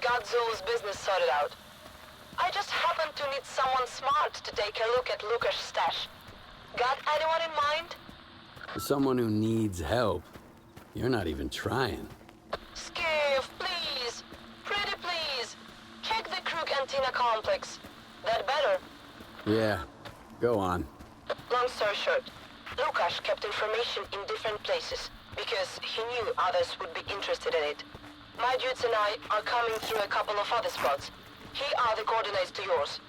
Godzill's business sorted out. I just happen to need someone smart to take a look at Lucas' stash. Got anyone in mind? Someone who needs help. You're not even trying. Skiff, please. Pretty please. Check the Krug Antenna complex. That better? Yeah, go on. Long story short, Lucas kept information in different places because he knew others would be interested in it. My dudes and I are coming through a couple of other spots. Here are the coordinates to yours.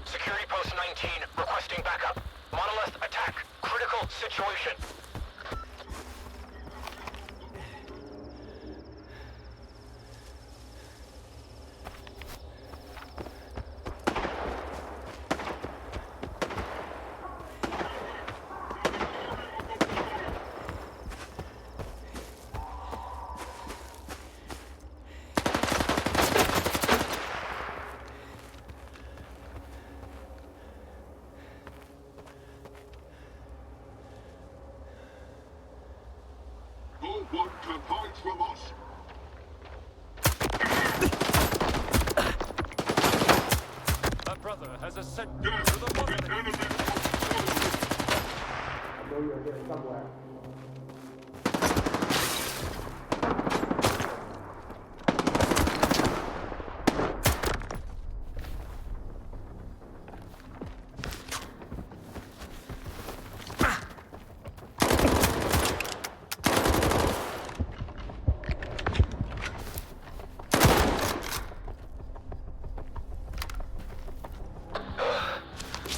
Security Post 19 requesting backup. Monolith attack. Critical situation. No one can hide from us. My brother has ascended Yes, to the the monolith. enemy I know you're here somewhere.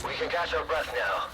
We can catch our breath now.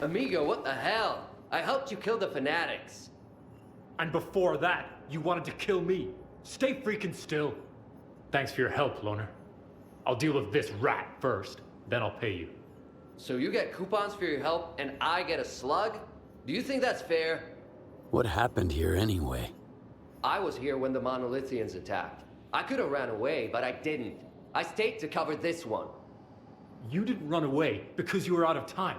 Amigo, what the hell? I helped you kill the fanatics. And before that, you wanted to kill me. Stay freaking still. Thanks for your help, Loner. I'll deal with this rat first, then I'll pay you. So you get coupons for your help and I get a slug? Do you think that's fair? What happened here anyway? I was here when the Monolithians attacked. I could have ran away, but I didn't. I stayed to cover this one. You didn't run away because you were out of time.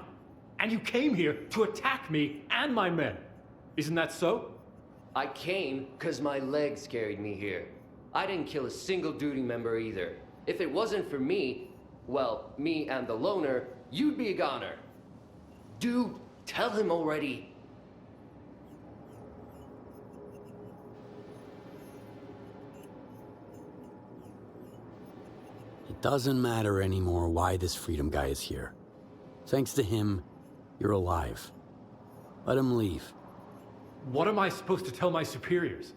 And you came here to attack me and my men. Isn't that so? I came because my legs carried me here. I didn't kill a single duty member either. If it wasn't for me, well, me and the Loner, you'd be a goner. Dude, tell him already. It doesn't matter anymore why this freedom guy is here. Thanks to him, you're alive. Let him leave. What am I supposed to tell my superiors?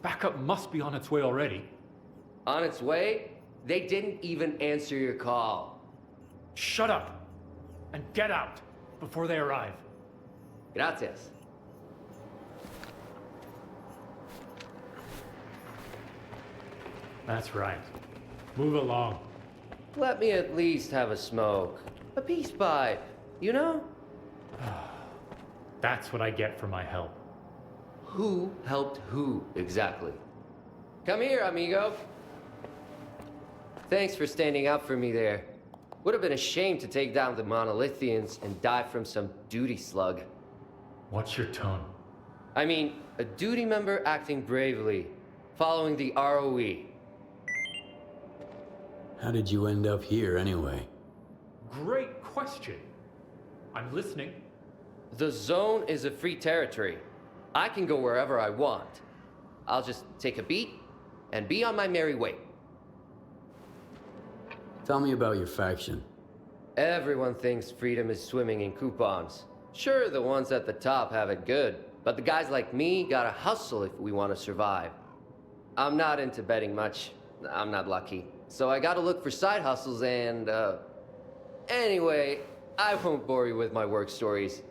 Backup must be on its way already. On its way? They didn't even answer your call. Shut up and get out before they arrive. Gracias. That's right. Move along. Let me at least have a smoke. A peace pipe, you know? That's what I get for my help. Who helped who, exactly? Come here, amigo. Thanks for standing up for me there. Would have been a shame to take down the Monolithians and die from some duty slug. What's your tone? I mean, a duty member acting bravely, following the ROE. How did you end up here anyway? Great question. I'm listening. The zone is a free territory. I can go wherever I want. I'll just take a beat and be on my merry way. Tell me about your faction. Everyone thinks freedom is swimming in coupons. Sure, the ones at the top have it good, But the guys like me gotta hustle if we want to survive. I'm not into betting much. I'm not lucky. So I gotta look for side hustles and, Anyway, I won't bore you with my work stories.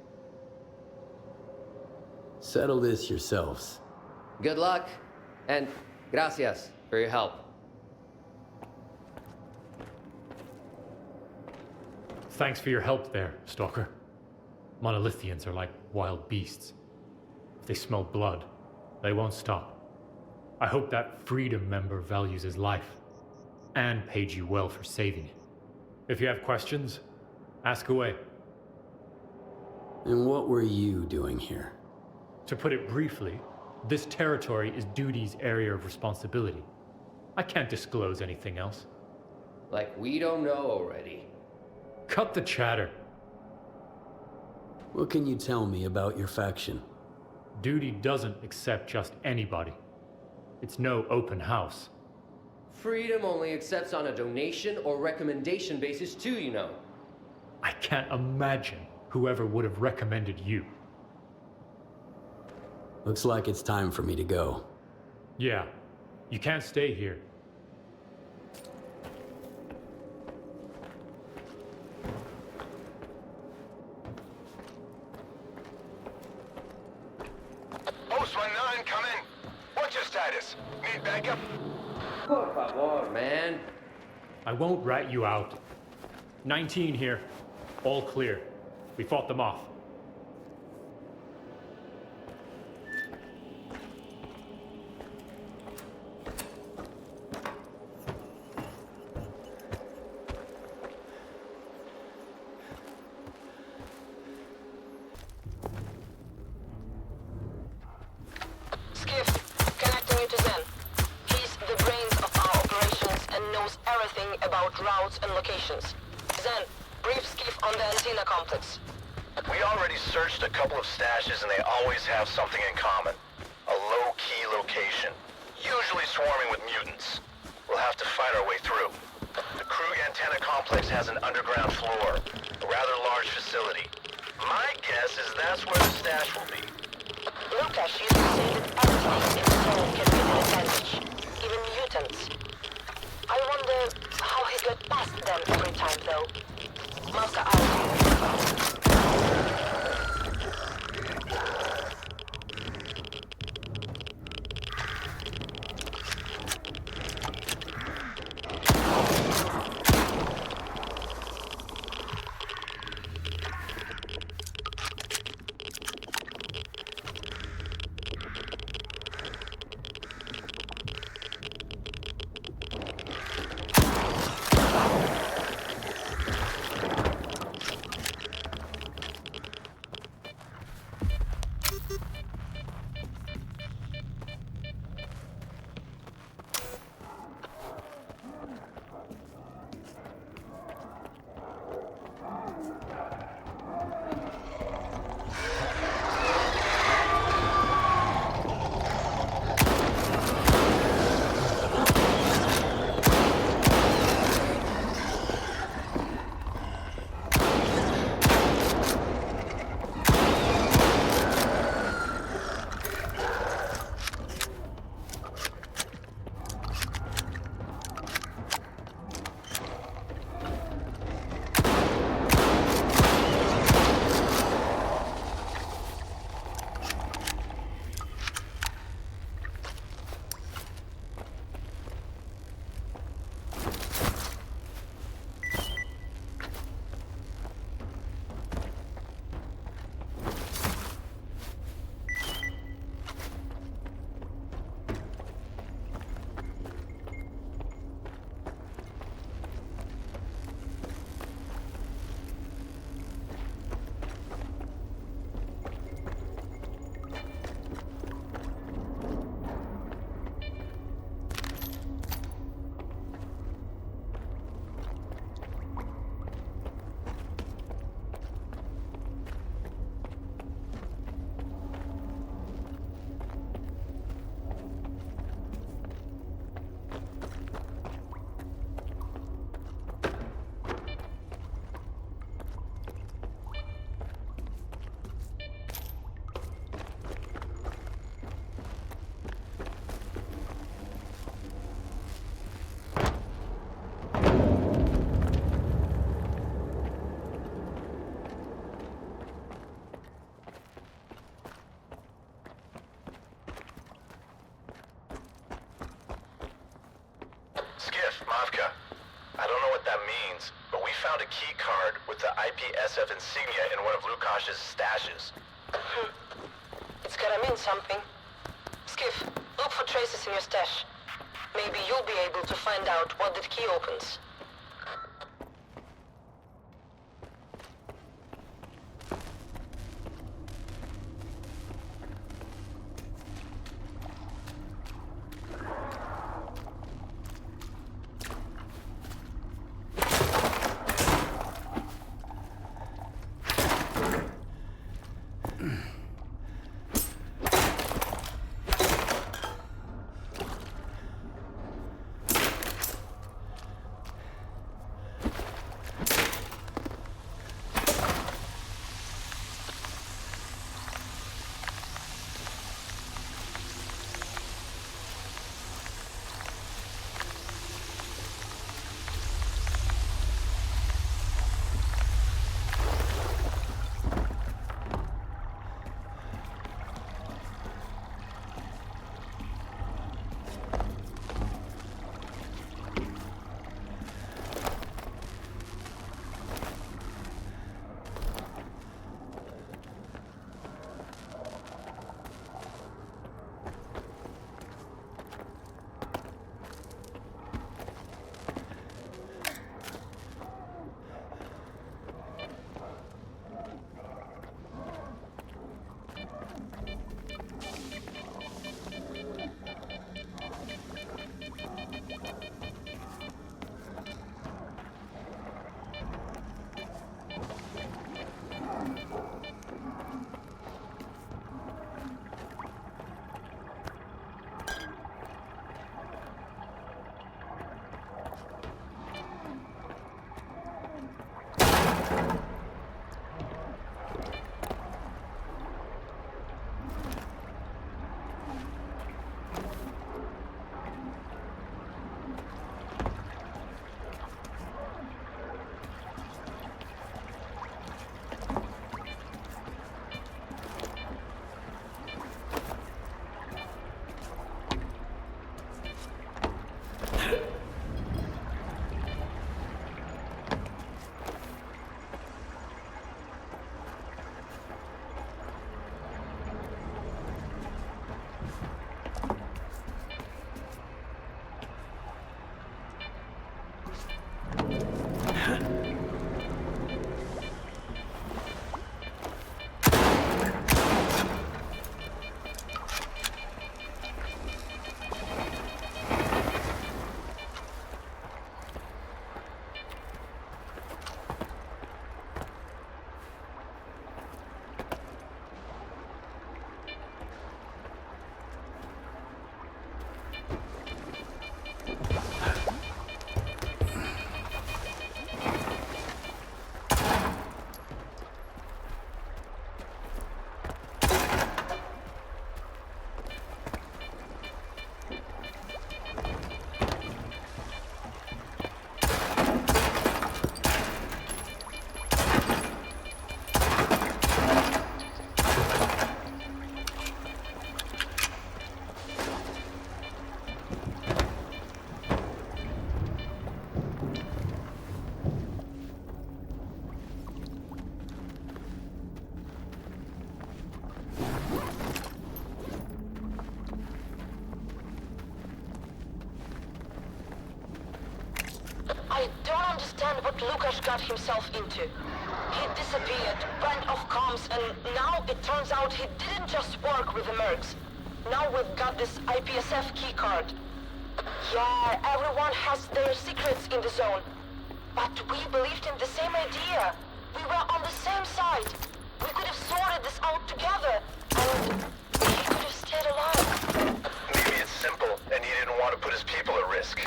Settle this yourselves. Good luck, and gracias for your help. Thanks for your help there, Stalker. Monolithians are like wild beasts. If they smell blood, they won't stop. I hope that Freedom member values his life, and paid you well for saving it. If you have questions, ask away. And what were you doing here? To put it briefly, this territory is Duty's area of responsibility. I can't disclose anything else. Like we don't know already. Cut the chatter. What can you tell me about your faction? Duty doesn't accept just anybody. It's no open house. Freedom only accepts on a donation or recommendation basis too, you know. I can't imagine whoever would have recommended you. Looks like it's time for me to go. Yeah, you can't stay here. Post 19, come in. What's your status? Need backup? Por favor, man. I won't rat you out. 19 here. All clear. We fought them off. Skiff, connecting you to Zen. He's the brains of our operations and knows everything about routes and locations. Zen, brief Skiff on the antenna complex. We already searched a couple of stashes and they always have something in common. A low-key location. Usually swarming with mutants. We'll have to fight our way through. The Krug antenna complex has an underground floor. A rather large facility. My guess is that's where the stash will be. Lucas used to say that everything in the world can be an advantage. Even mutants. I wonder how he got past them every time, though. Master out. found a key card with the IPSF insignia in one of Lukash's stashes. It's gotta mean something. Skiff, look for traces in your stash. Maybe you'll be able to find out what that key opens. I don't understand what Lukash got himself into. He disappeared, went off comms, and now it turns out he didn't just work with the mercs. Now we've got this IPSF key card. Yeah, everyone has their secrets in the zone. But we believed in the same idea. We were on the same side. We could have sorted this out together, and he could have stayed alive. Maybe it's simple, and he didn't want to put his people at risk.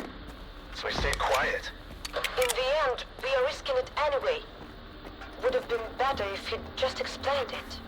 So he stayed quiet. In the end, we are risking it anyway. Would have been better if he'd just explained it.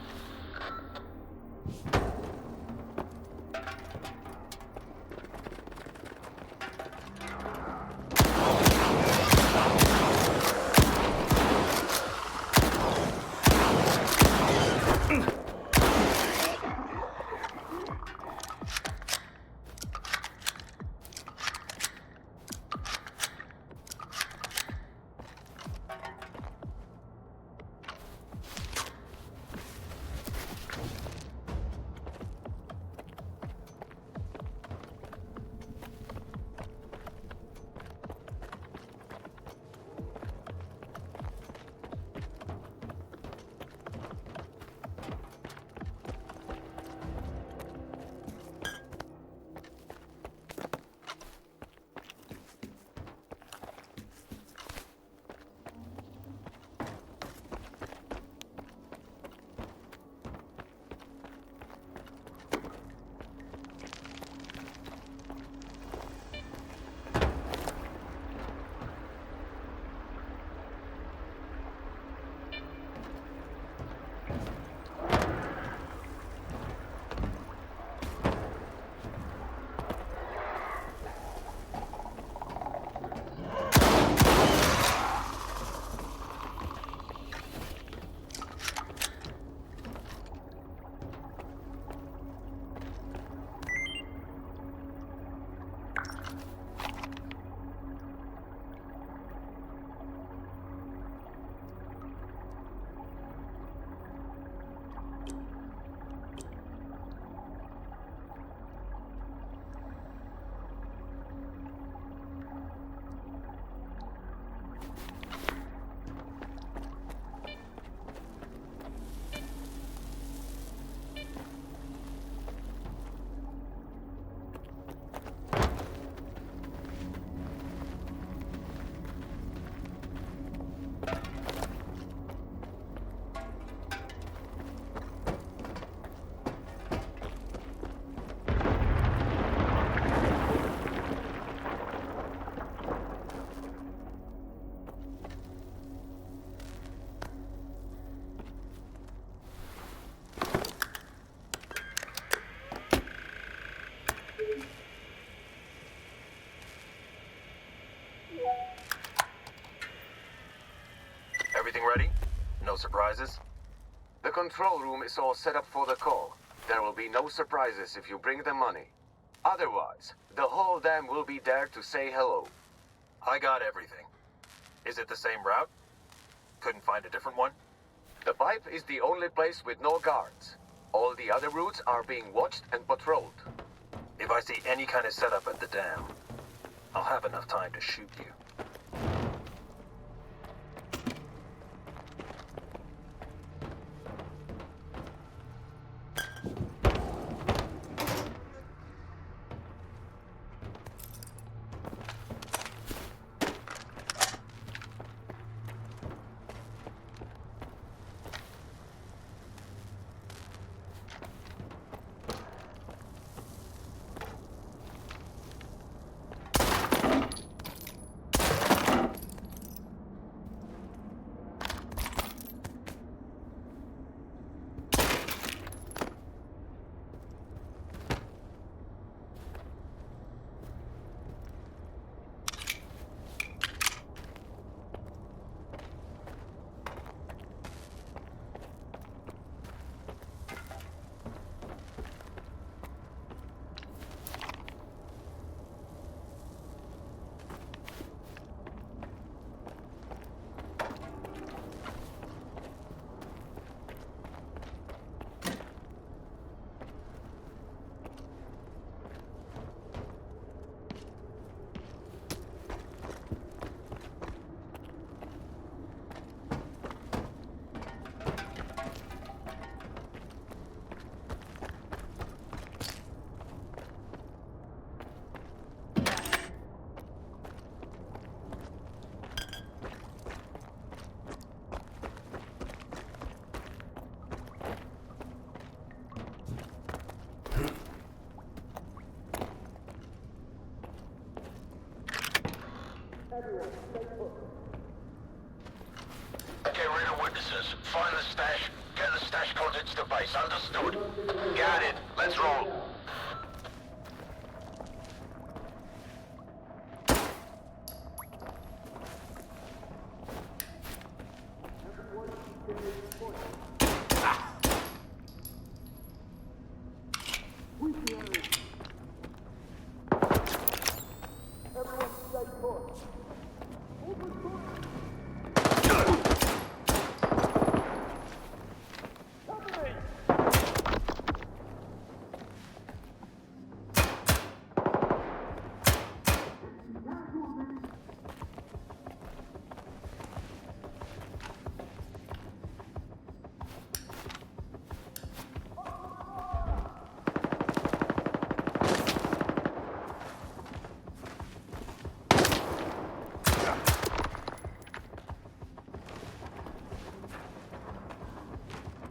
Everything ready? No surprises? The control room is all set up for the call. There will be no surprises if you bring the money. Otherwise, the whole dam will be there to say hello. I got everything. Is it the same route? Couldn't find a different one? The pipe is the only place with no guards. All the other routes are being watched and patrolled. If I see any kind of setup at the dam, I'll have enough time to shoot you. Get rid of witnesses. Find the stash. Get the stash contents to base. Understood. Got it. Let's roll.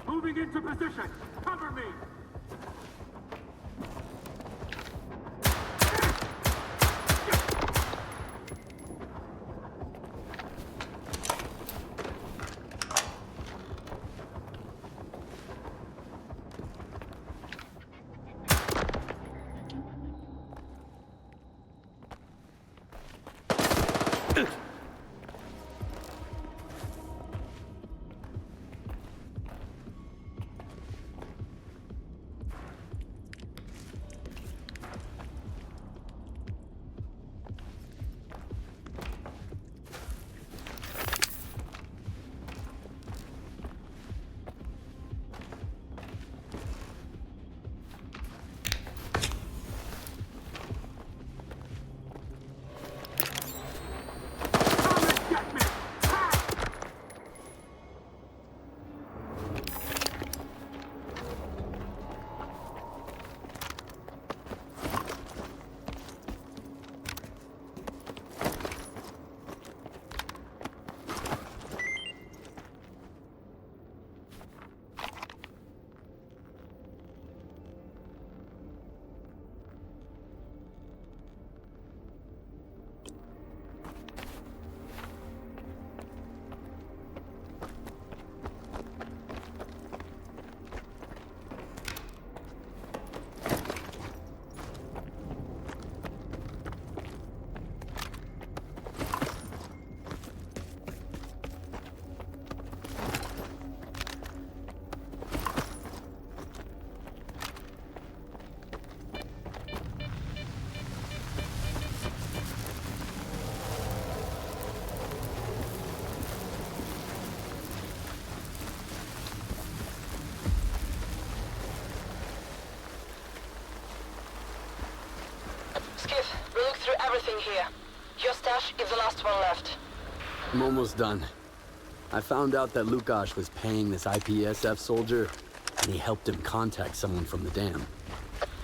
Moving into position. Cover me. Your stash is the last one left. I'm almost done. I found out that Lukash was paying this IPSF soldier, and he helped him contact someone from the dam.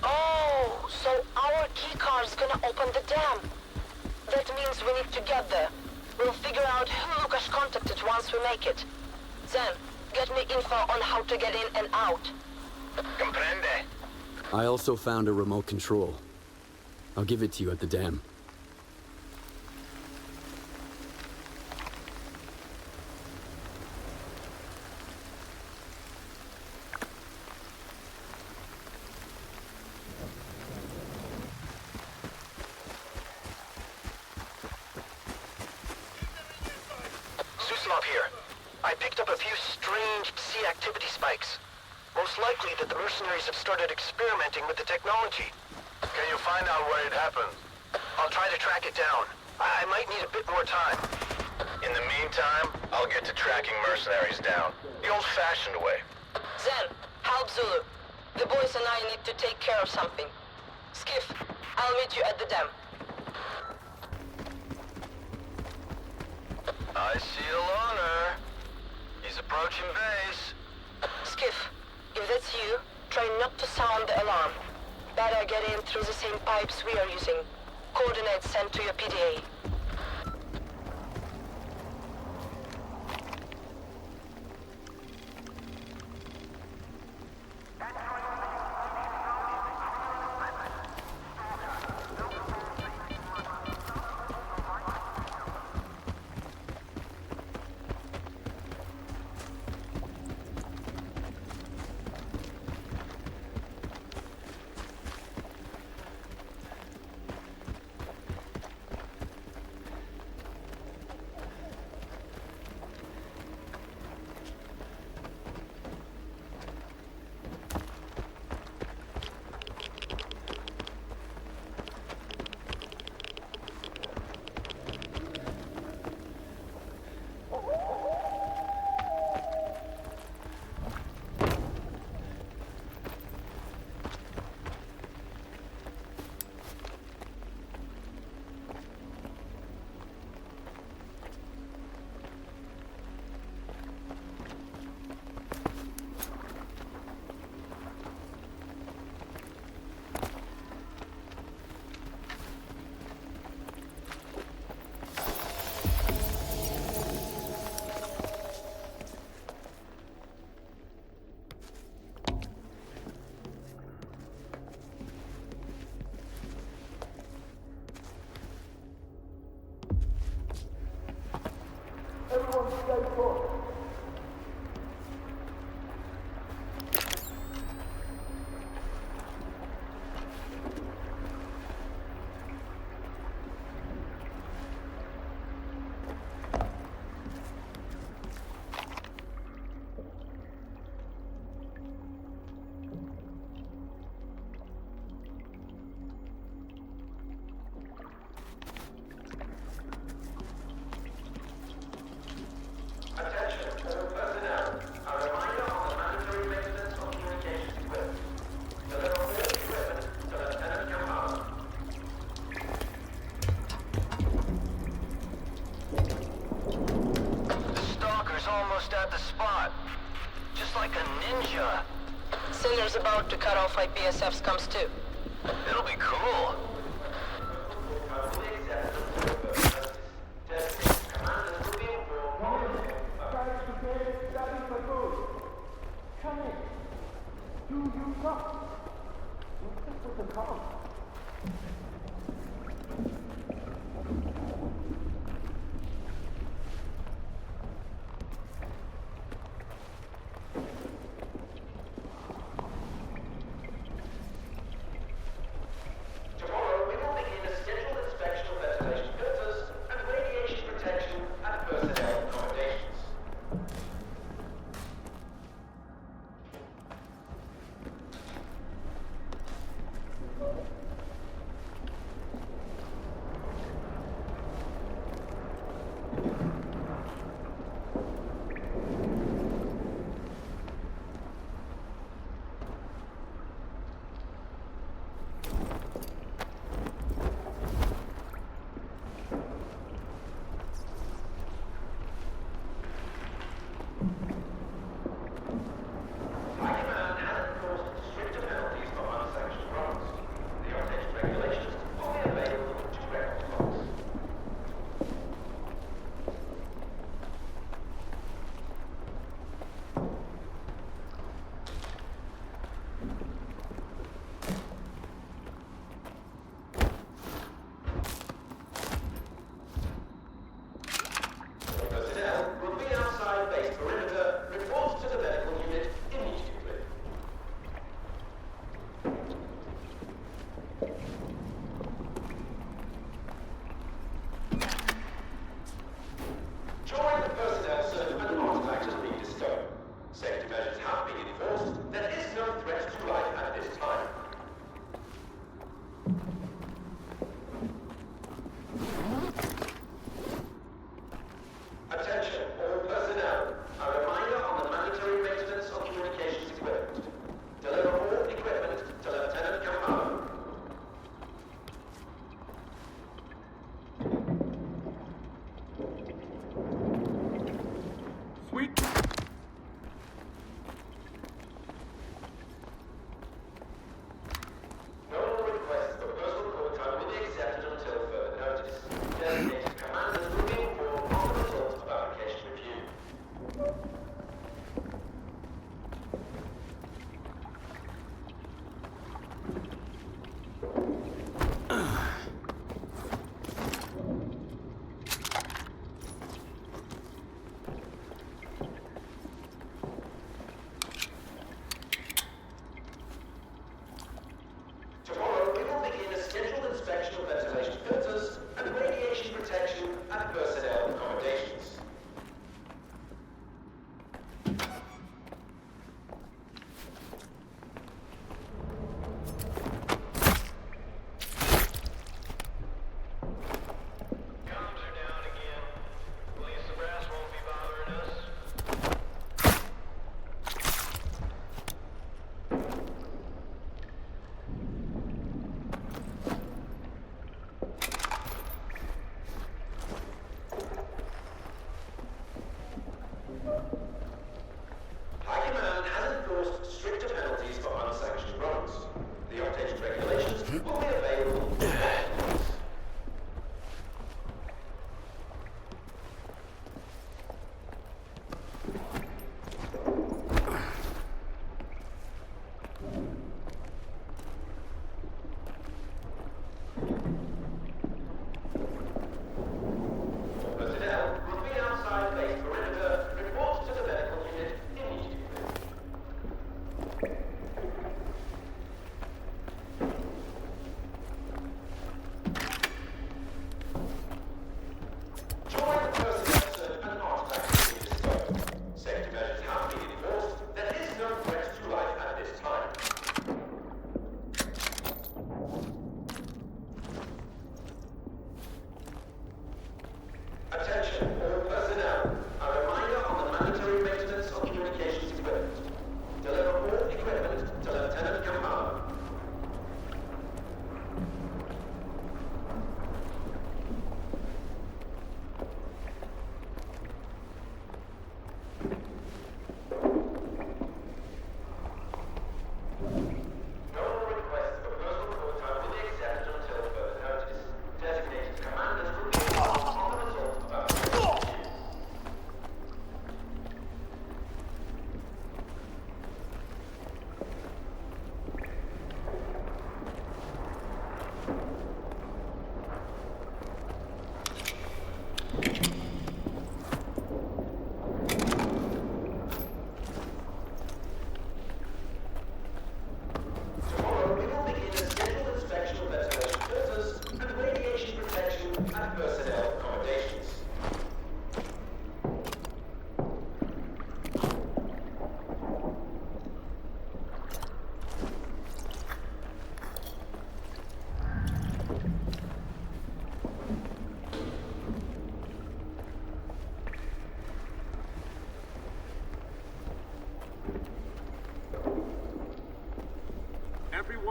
Oh, so our keycard's gonna open the dam. That means we need to get there. We'll figure out who Lukash contacted once we make it. Then, get me info on how to get in and out. Comprende? I also found a remote control. I'll give it to you at the dam. Here. I picked up a few strange sea activity spikes. Most likely that the mercenaries have started experimenting with the technology. Can you find out where it happened? I'll try to track it down. I might need a bit more time. In the meantime, I'll get to tracking mercenaries down. The old-fashioned way. Zen, help Zulu. The boys and I need to take care of something. Skiff, I'll meet you at the dam. I see a loner. He's approaching base. Skiff, if that's you, try not to sound the alarm. Better get in through the same pipes we are using. Coordinates sent to your PDA. Sinner's about to cut off IPSF's comms too. It'll be cool.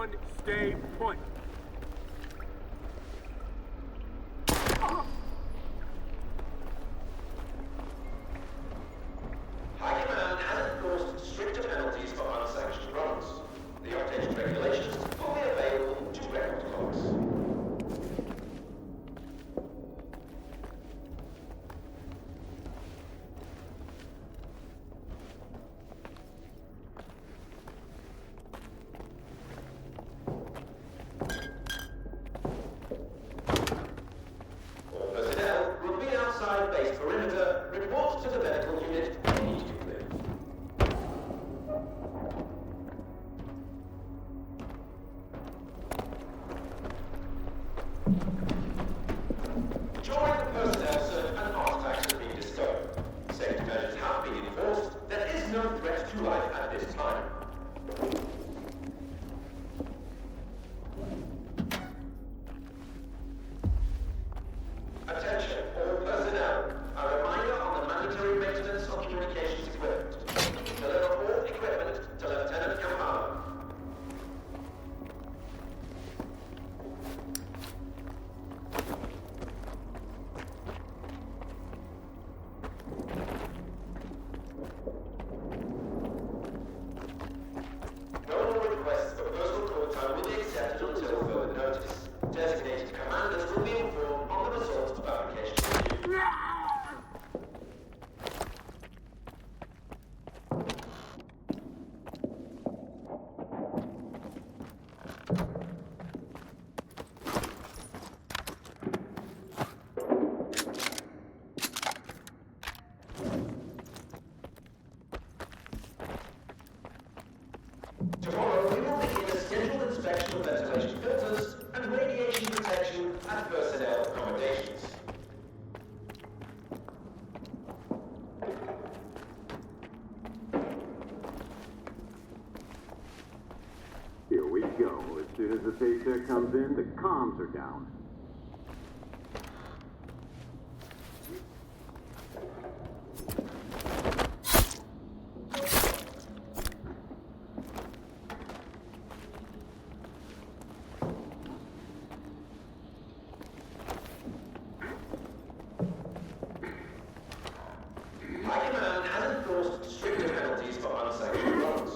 Everyone stay put. High Command has enforced stricter penalties for unsanctioned runs. The updated regulations will be available to record clocks. All personnel will be outside base perimeter. Report to the medical unit immediately. During the personnel search, an artifact has been discovered. Safety measures have been enforced. There is no threat to life at this time. Attention, all personnel. A reminder on the mandatory maintenance of communications equipment. Deliver all equipment to Lieutenant Commander. No more requests for personal call time will be accepted until further notice. Designated commanders will be informed on the results of application review. Tomorrow we will begin a scheduled inspection of ventilation filters and radiation protection at personnel accommodations. Here we go. As soon as the paycheck comes in, the comms are down. High Command has enforced stricter penalties for unsanctioned runs.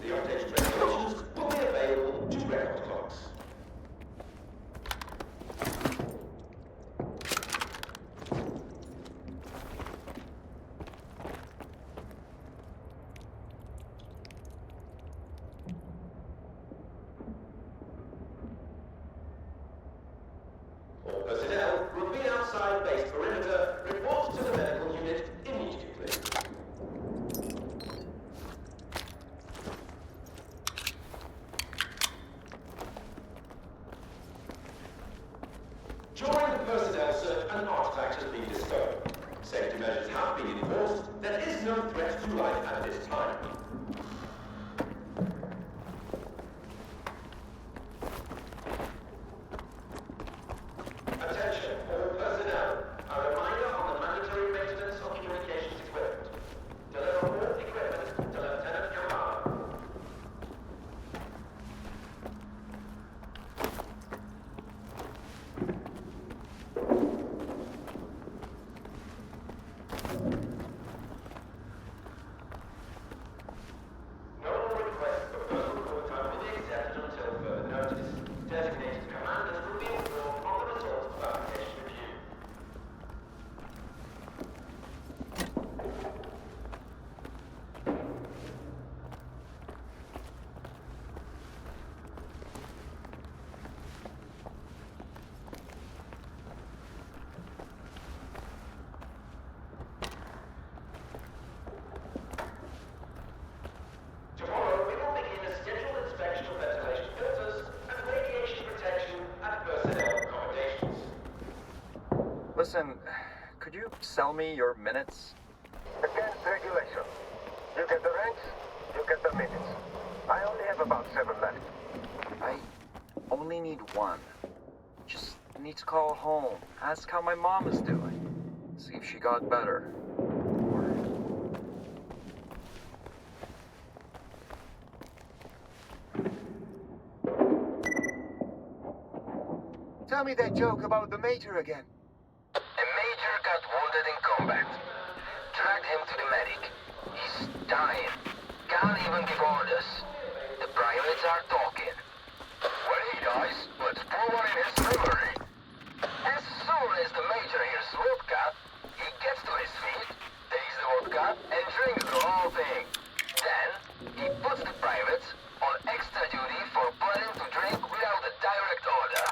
The updated regulations will be available to record clocks. All personnel will be outside base perimeter. Report to the medical unit immediately. During the personnel search, an artifact has been discovered. Safety measures have been enforced. There is no threat to life at this time. Attention, all personnel. A reminder on the mandatory maintenance of communications equipment. Deliver all equipment to Lieutenant Commander. No more requests for personal call time will be accepted until further notice. Designated commanders will be informed on the results of application review. Tomorrow we will begin a scheduled inspection of ventilation filters and radiation protection at personnel accommodations. Listen, could you sell me your minutes? Against regulation. You get the ranks, you get the minutes. I only have about 7 left. I only need one. Just need to call home, ask how my mom is doing, see if she got better. Or tell me that joke about the Major again. A major got wounded in combat. Dragged him to the medic. He's dying. Can't even give orders. The privates are talking. When he dies, let's pour one in his memory. As soon as the major hears vodka, he gets to his feet, takes the vodka, and drinks the whole thing. Then, he puts the privates on extra duty for planning to drink without a direct order.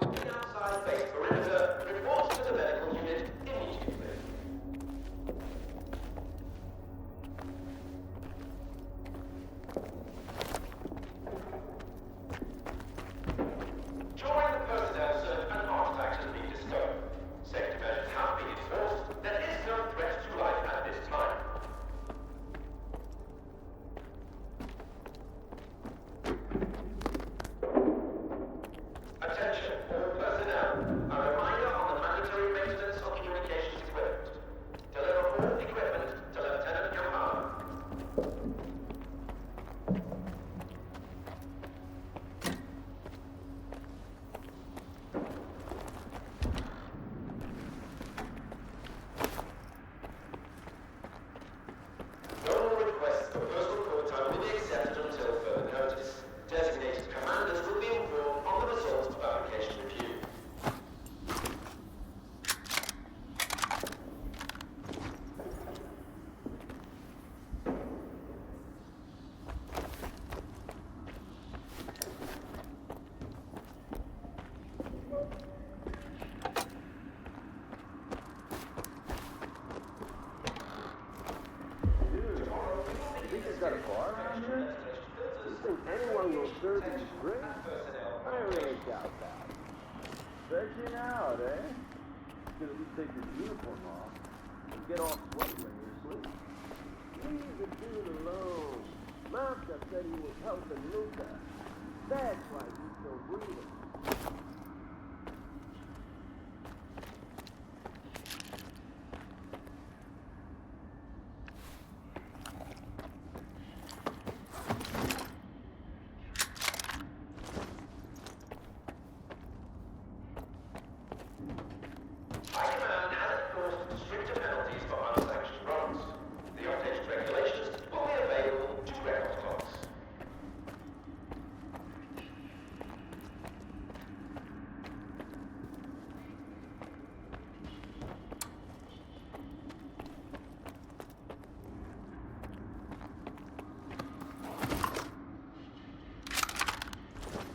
Moving outside base perimeter, reports to the medical unit immediately. During the personnel search, an artifact has been discovered. Safety measures have been enforced. There is no threat to life at this time. Attention, all personnel. A reminder on the mandatory maintenance of communications equipment. Deliver all equipment to Lieutenant Commander. No more requests for personal call time will be accepted until further notice. Designated commanders will be informed on the results of application review. Anyone will serve you drink? I really doubt that. Stretching out, eh? Should at least take your uniform off and get all sweaty when you're asleep. Leave the dude alone. Mafka said he was helping Luca. That's why he's so brutal. High Command has enforced stricter penalties for unsanctioned runs. The updated regulations will be available to record clocks.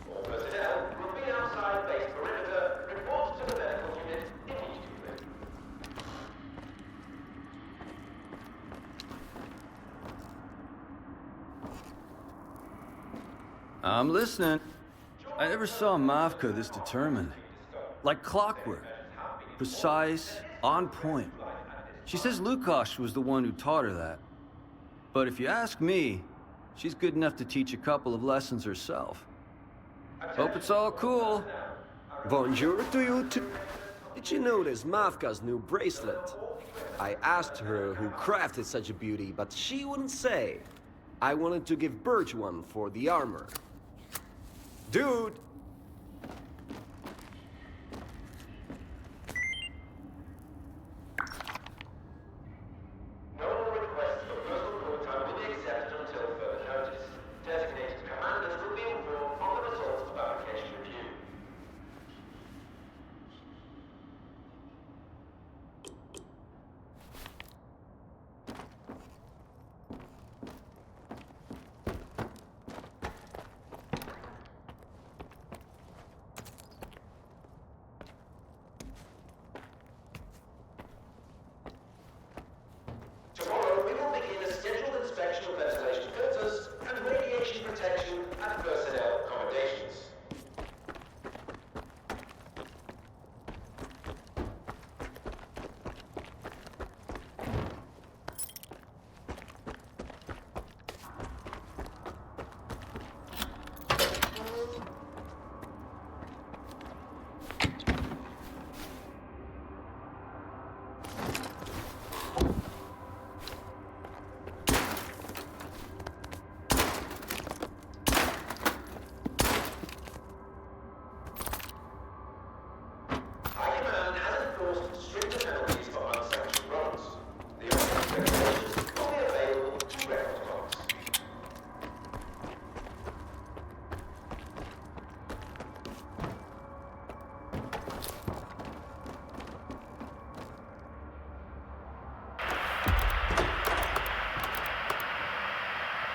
All personnel remain outside base perimeter. Report to the medical unit immediately. I'm listening. I never saw Mavka this determined. Like clockwork. Precise, on point. She says Lukash was the one who taught her that. But if you ask me, she's good enough to teach a couple of lessons herself. Hope it's all cool. Bonjour to you too. Did you notice Mavka's new bracelet? I asked her who crafted such a beauty, but she wouldn't say. I wanted to give Birch one for the armor. Dude! No more requests for personal call time will be accepted until further notice. Designated commanders will be informed on the results of application review.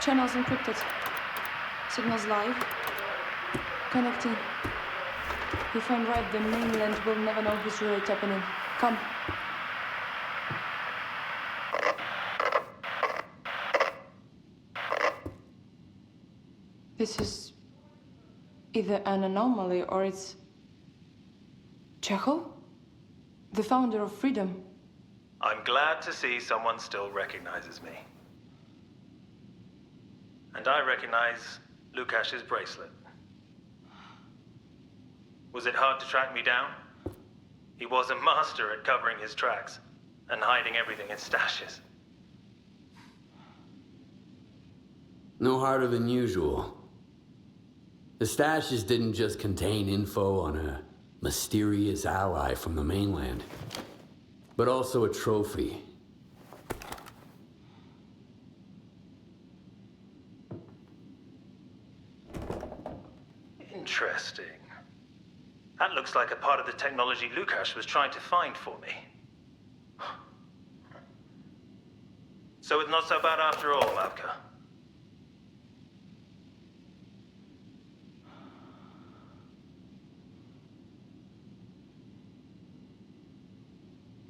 Channels encrypted. Signals live. Connecting. If I'm right, the mainland will never know who's really tapping in. Come. This is either an anomaly or it's Chekhov? The founder of freedom. I'm glad to see someone still recognizes me. And I recognize Lukash's bracelet. Was it hard to track me down? He was a master at covering his tracks and hiding everything in stashes. No harder than usual. The stashes didn't just contain info on a mysterious ally from the mainland, but also a trophy. Interesting. That looks like a part of the technology Lukash was trying to find for me. So it's not so bad after all, Mavka.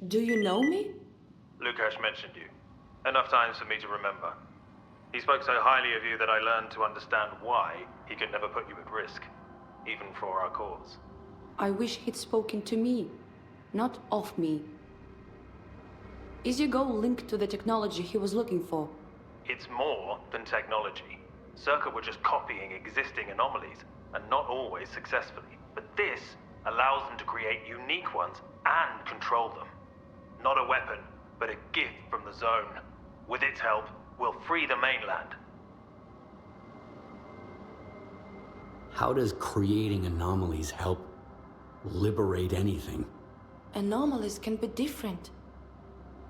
Do you know me? Lukash mentioned you. Enough times for me to remember. He spoke so highly of you that I learned to understand why he could never put you at risk, even for our cause. I wish he'd spoken to me, not of me. Is your goal linked to the technology he was looking for? It's more than technology. C.E.L.K.E.R were just copying existing anomalies, and not always successfully. But this allows them to create unique ones and control them. Not a weapon, but a gift from the Zone. With its help, we'll free the mainland. How does creating anomalies help liberate anything? Anomalies can be different.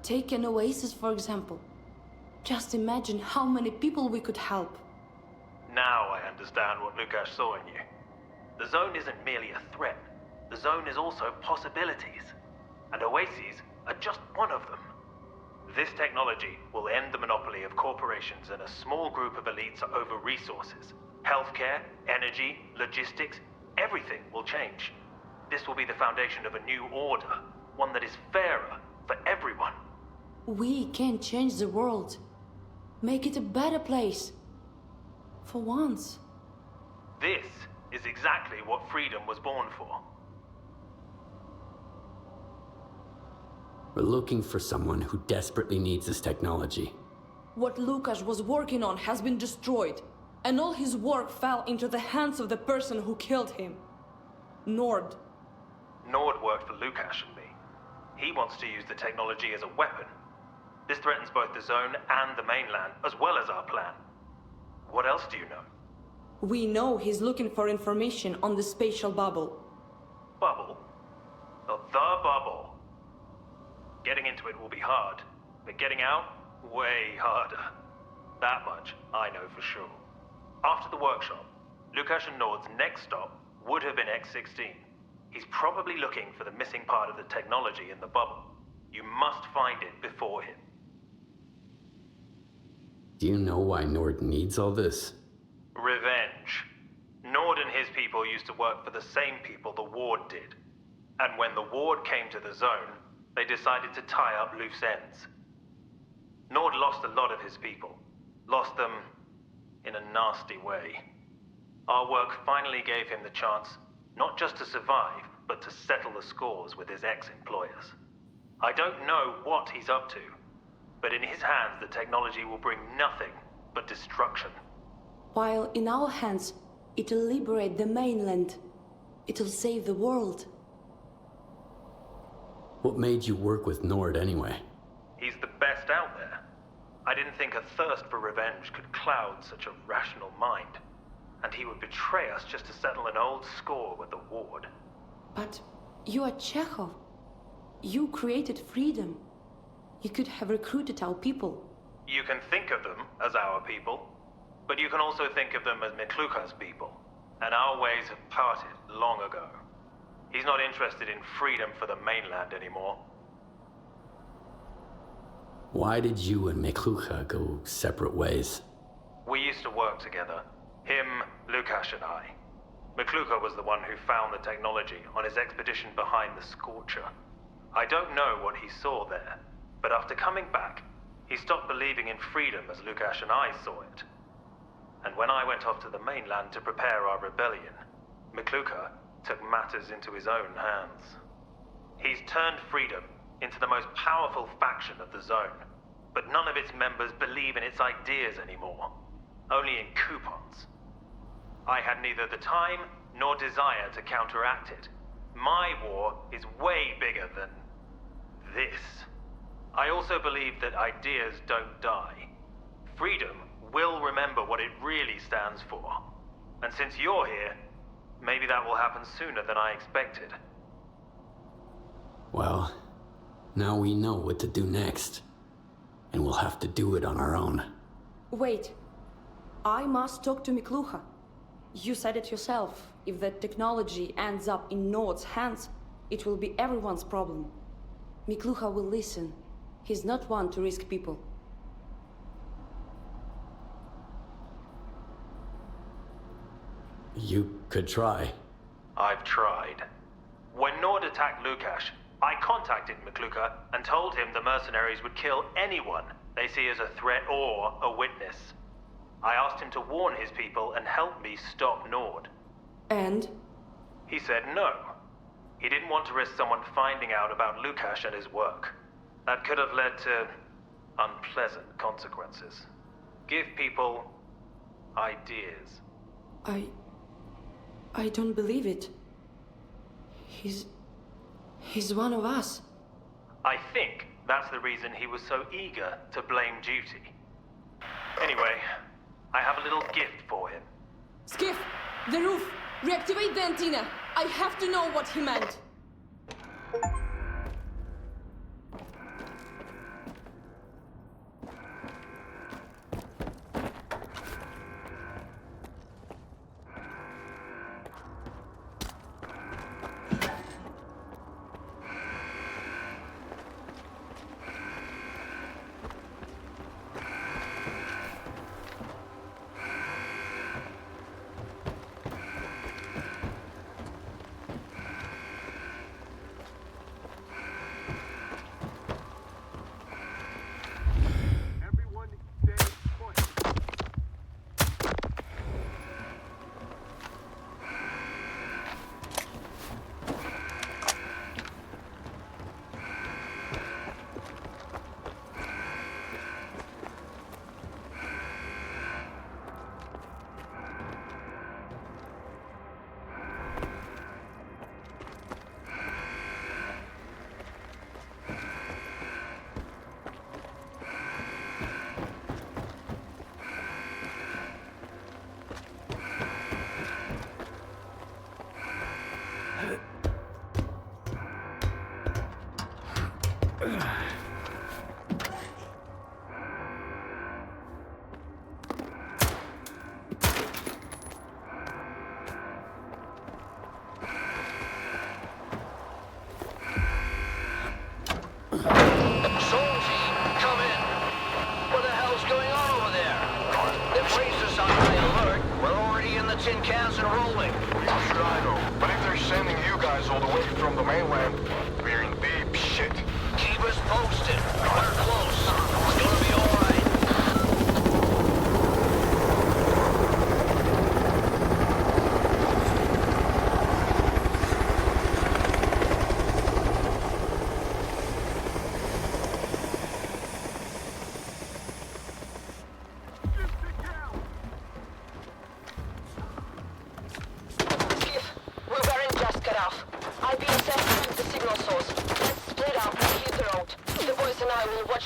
Take an oasis, for example. Just imagine how many people we could help. Now I understand what Lukash saw in you. The Zone isn't merely a threat. The Zone is also possibilities. And oases are just one of them. This technology will end the monopoly of corporations and a small group of elites over resources. Healthcare, energy, logistics, everything will change. This will be the foundation of a new order, one that is fairer for everyone. We can change the world. Make it a better place. For once. This is exactly what freedom was born for. We're looking for someone who desperately needs this technology. What Lukash was working on has been destroyed, and all his work fell into the hands of the person who killed him. Nord. Nord worked for Lukash and me. He wants to use the technology as a weapon. This threatens both the Zone and the mainland, as well as our plan. What else do you know? We know he's looking for information on the spatial bubble. Bubble? The bubble. Getting into it will be hard, but getting out, way harder. That much I know for sure. After the workshop, Lukash and Nord's next stop would have been X-16. He's probably looking for the missing part of the technology in the bubble. You must find it before him. Do you know why Nord needs all this? Revenge. Nord and his people used to work for the same people the Ward did. And when the Ward came to the Zone, they decided to tie up loose ends. Nord lost a lot of his people. Lost them in a nasty way. Our work finally gave him the chance not just to survive, but to settle the scores with his ex-employers. I don't know what he's up to, but in his hands the technology will bring nothing but destruction. While in our hands, it'll liberate the mainland. It'll save the world. What made you work with Nord anyway? He's the best out there. I didn't think a thirst for revenge could cloud such a rational mind. And he would betray us just to settle an old score with the Ward. But you are Chekhov. You created freedom. You could have recruited our people. You can think of them as our people, but you can also think of them as Mikluka's people. And our ways have parted long ago. He's not interested in freedom for the mainland anymore. Why did you and Mikluka go separate ways? We used to work together. Him, Lukash, and I. McCluker was the one who found the technology on his expedition behind the Scorcher. I don't know what he saw there, but after coming back, he stopped believing in freedom as Lukash and I saw it. And when I went off to the mainland to prepare our rebellion, McCluker took matters into his own hands. He's turned freedom into the most powerful faction of the zone, but none of its members believe in its ideas anymore, only in coupons. I had neither the time nor desire to counteract it. My war is way bigger than this. I also believe that ideas don't die. Freedom will remember what it really stands for. And since you're here, maybe that will happen sooner than I expected. Well, now we know what to do next. And we'll have to do it on our own. Wait. I must talk to Miklucha. You said it yourself. If the technology ends up in Nord's hands, it will be everyone's problem. Miklucha will listen. He's not one to risk people. You could try. I've tried. When Nord attacked Lukash, I contacted McCluker and told him the mercenaries would kill anyone they see as a threat or a witness. I asked him to warn his people and help me stop Nord. And? He said no. He didn't want to risk someone finding out about Lukash and his work. That could have led to unpleasant consequences. Give people ideas. I don't believe it. He's one of us. I think that's the reason he was so eager to blame duty. Anyway, I have a little gift for him. Skiff! The roof! Reactivate the antenna! I have to know what he meant! tin cans and rolling. I'll try though. But if they're sending you guys all the way from the mainland, we're in deep shit. Keep us posted. We're close. It's gonna be all right.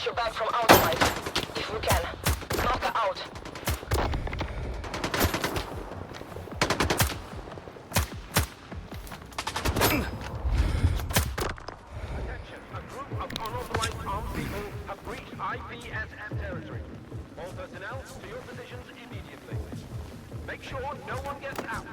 Your back from outside, if we can. Knock her out. Attention, a group of unauthorized armed people have breached IPSF territory. All personnel to your positions immediately. Make sure no one gets out.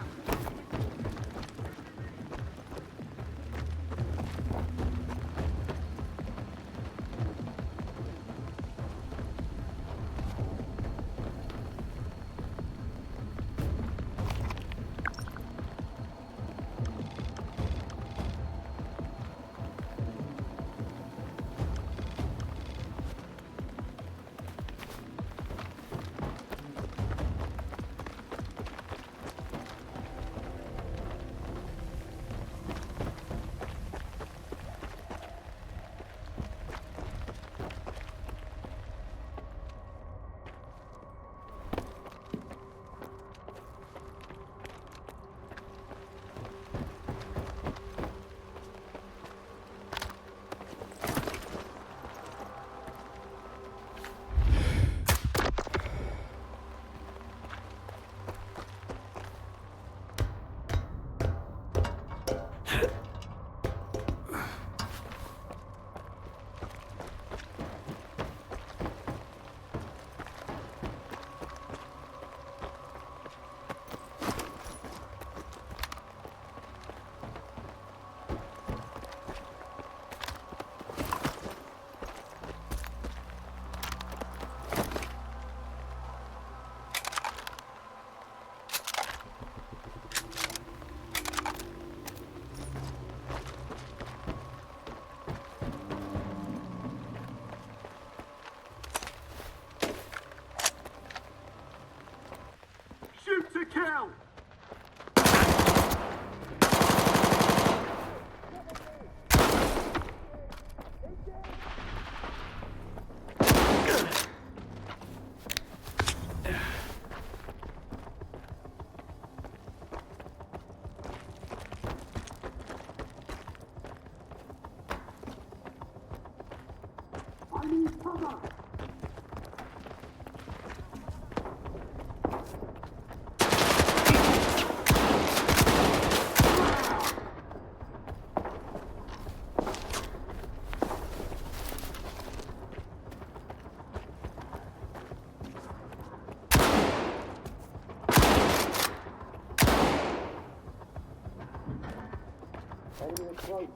Enemy is close.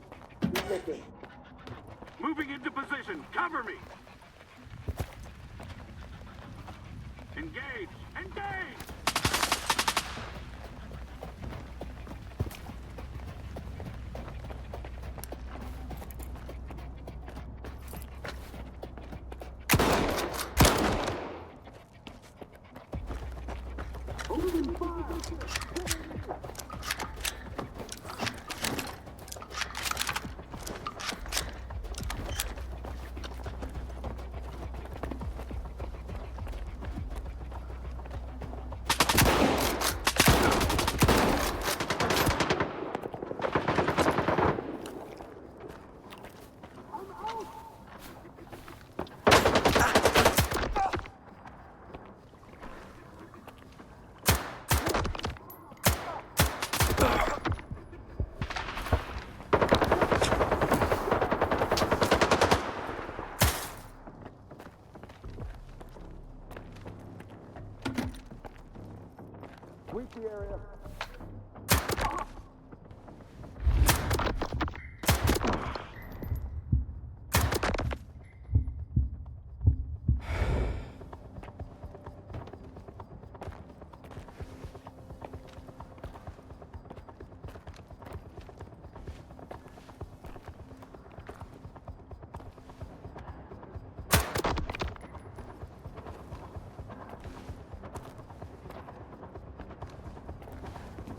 Keep looking. Moving into position. Cover me. Engage. Engage. Sweep the area.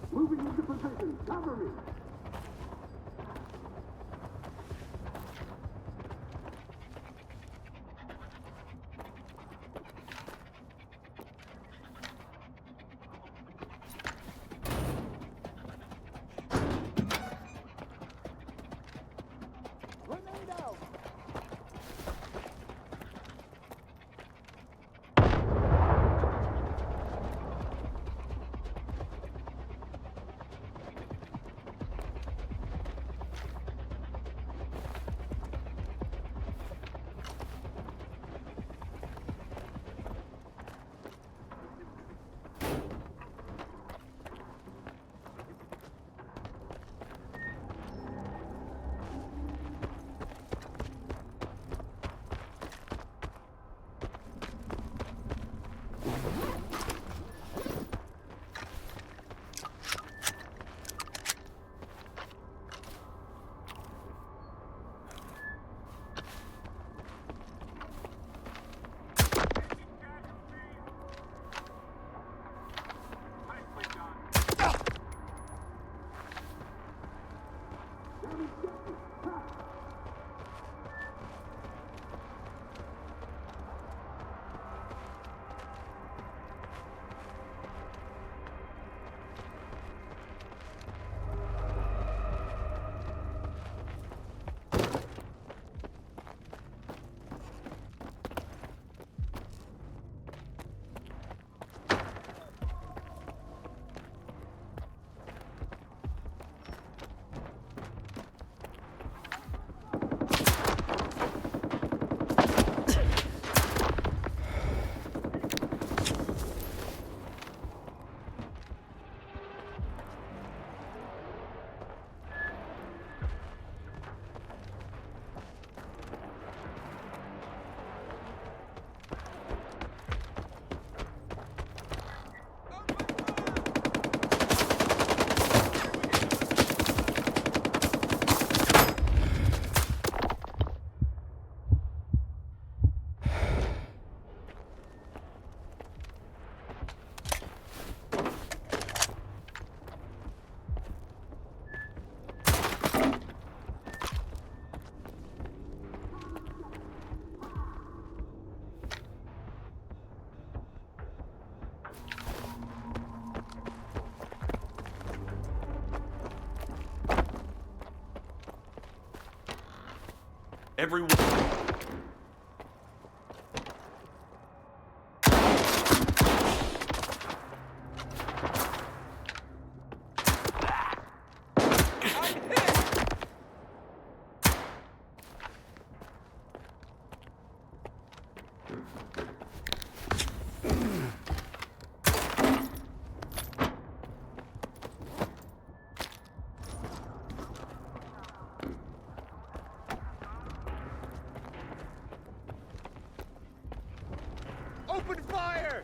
Moving into position. Cover me. Grenade out. Everyone. Open fire!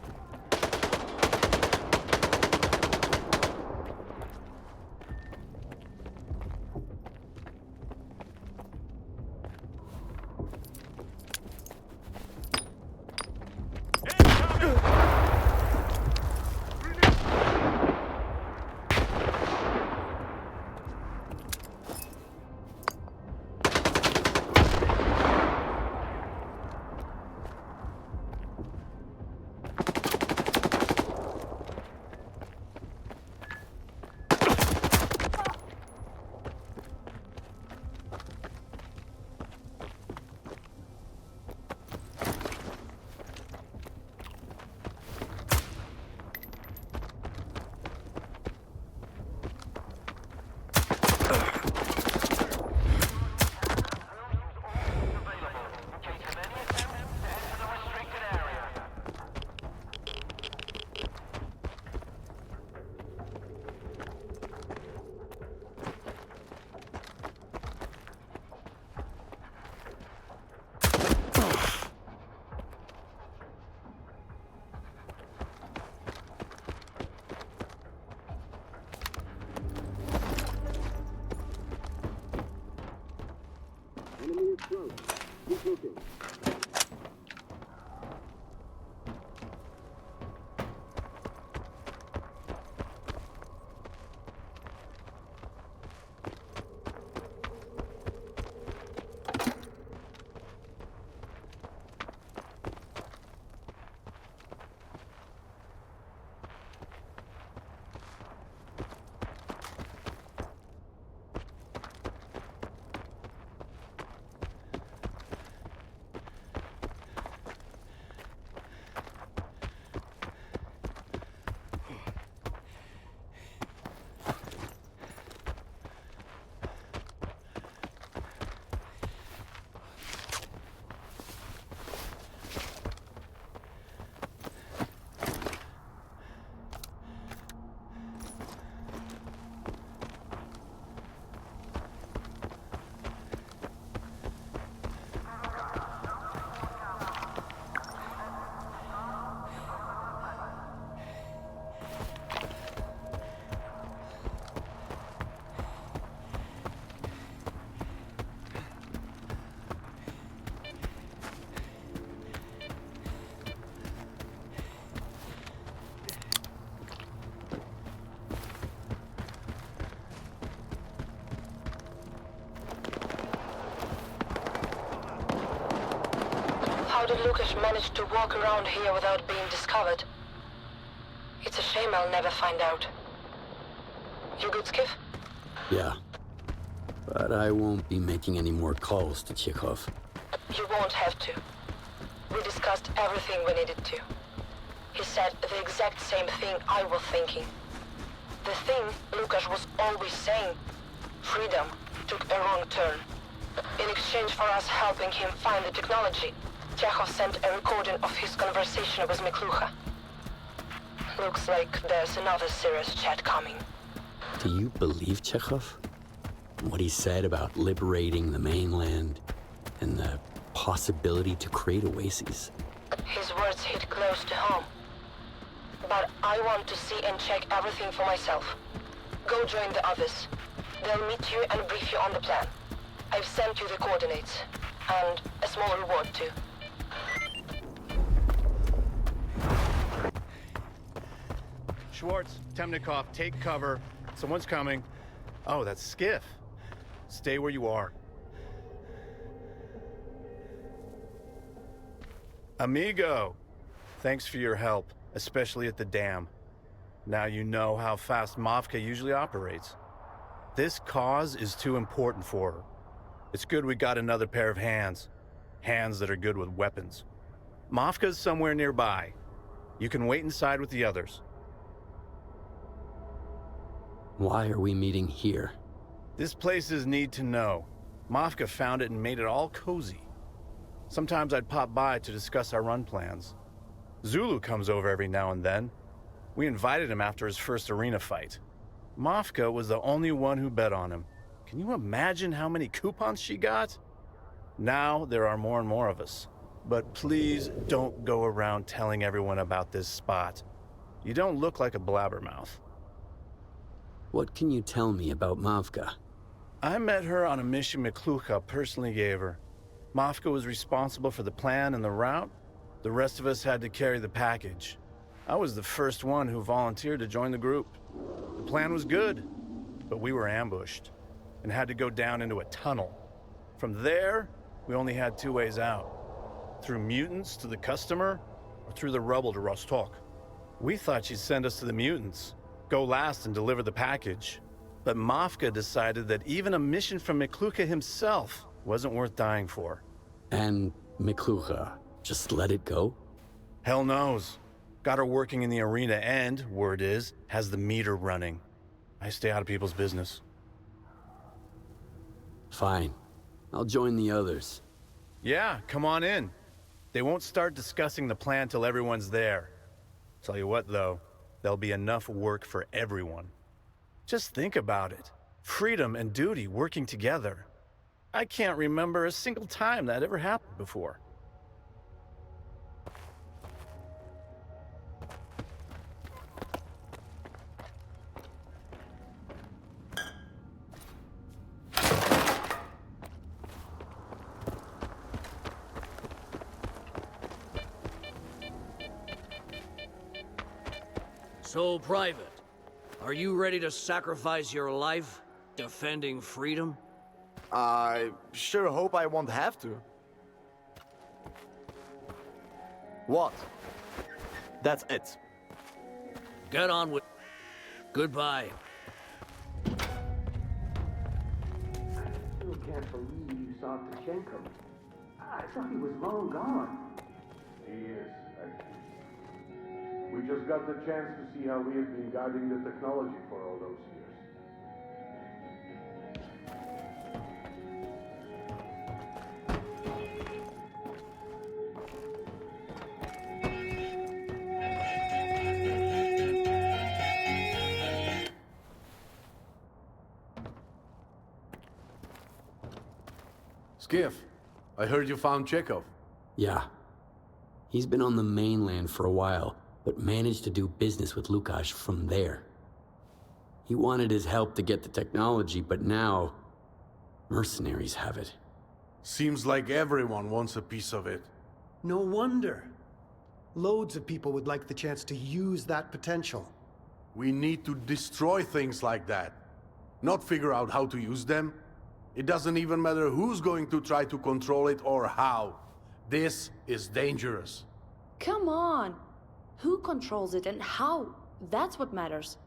Enemy is close. Keep looking. How did Lucas manage to walk around here without being discovered? It's a shame I'll never find out. You good, Skiff? Yeah. But I won't be making any more calls to Chekhov. You won't have to. We discussed everything we needed to. He said the exact same thing I was thinking. The thing Lucas was always saying, freedom, took a wrong turn. In exchange for us helping him find the technology, Chekhov sent a recording of his conversation with Miklucha. Looks like there's another serious chat coming. Do you believe Chekhov? What he said about liberating the mainland and the possibility to create oases? His words hit close to home. But I want to see and check everything for myself. Go join the others. They'll meet you and brief you on the plan. I've sent you the coordinates. And a small reward too. Schwartz, Temnikov, take cover. Someone's coming. Oh, that's Skiff. Stay where you are. Amigo, thanks for your help, especially at the dam. Now you know how fast Mafka usually operates. This cause is too important for her. It's good we got another pair of hands. Hands that are good with weapons. Mafka's somewhere nearby. You can wait inside with the others. Why are we meeting here? This place is need to know. Mafka found it and made it all cozy. Sometimes I'd pop by to discuss our run plans. Zulu comes over every now and then. We invited him after his first arena fight. Mafka was the only one who bet on him. Can you imagine how many coupons she got? Now there are more and more of us. But please don't go around telling everyone about this spot. You don't look like a blabbermouth. What can you tell me about Mavka? I met her on a mission McClucha personally gave her. Mavka was responsible for the plan and the route. The rest of us had to carry the package. I was the first one who volunteered to join the group. The plan was good, but we were ambushed and had to go down into a tunnel. From there, we only had two ways out. Through mutants to the customer, or through the rubble to Rostok. We thought she'd send us to the mutants, go last and deliver the package. But Mavka decided that even a mission from McClucha himself wasn't worth dying for. And McClucha just let it go? Hell knows. Got her working in the arena and, word is, has the meter running. I stay out of people's business. Fine. I'll join the others. Yeah, come on in. They won't start discussing the plan till everyone's there. Tell you what, though, there'll be enough work for everyone. Just think about it. Freedom and duty working together. I can't remember a single time that ever happened before. So, Private, are you ready to sacrifice your life, defending freedom? I sure hope I won't have to. What? That's it. Get on with... Goodbye. I still can't believe you saw Tachenko. I thought he was long gone. He is, actually. We just got the chance to see how we have been guarding the technology for all those years. Skiff, I heard you found Chekhov. Yeah. He's been on the mainland for a while, but managed to do business with Lukash from there. He wanted his help to get the technology, but now... mercenaries have it. Seems like everyone wants a piece of it. No wonder. Loads of people would like the chance to use that potential. We need to destroy things like that, not figure out how to use them. It doesn't even matter who's going to try to control it or how. This is dangerous. Come on! Who controls it and how? That's what matters.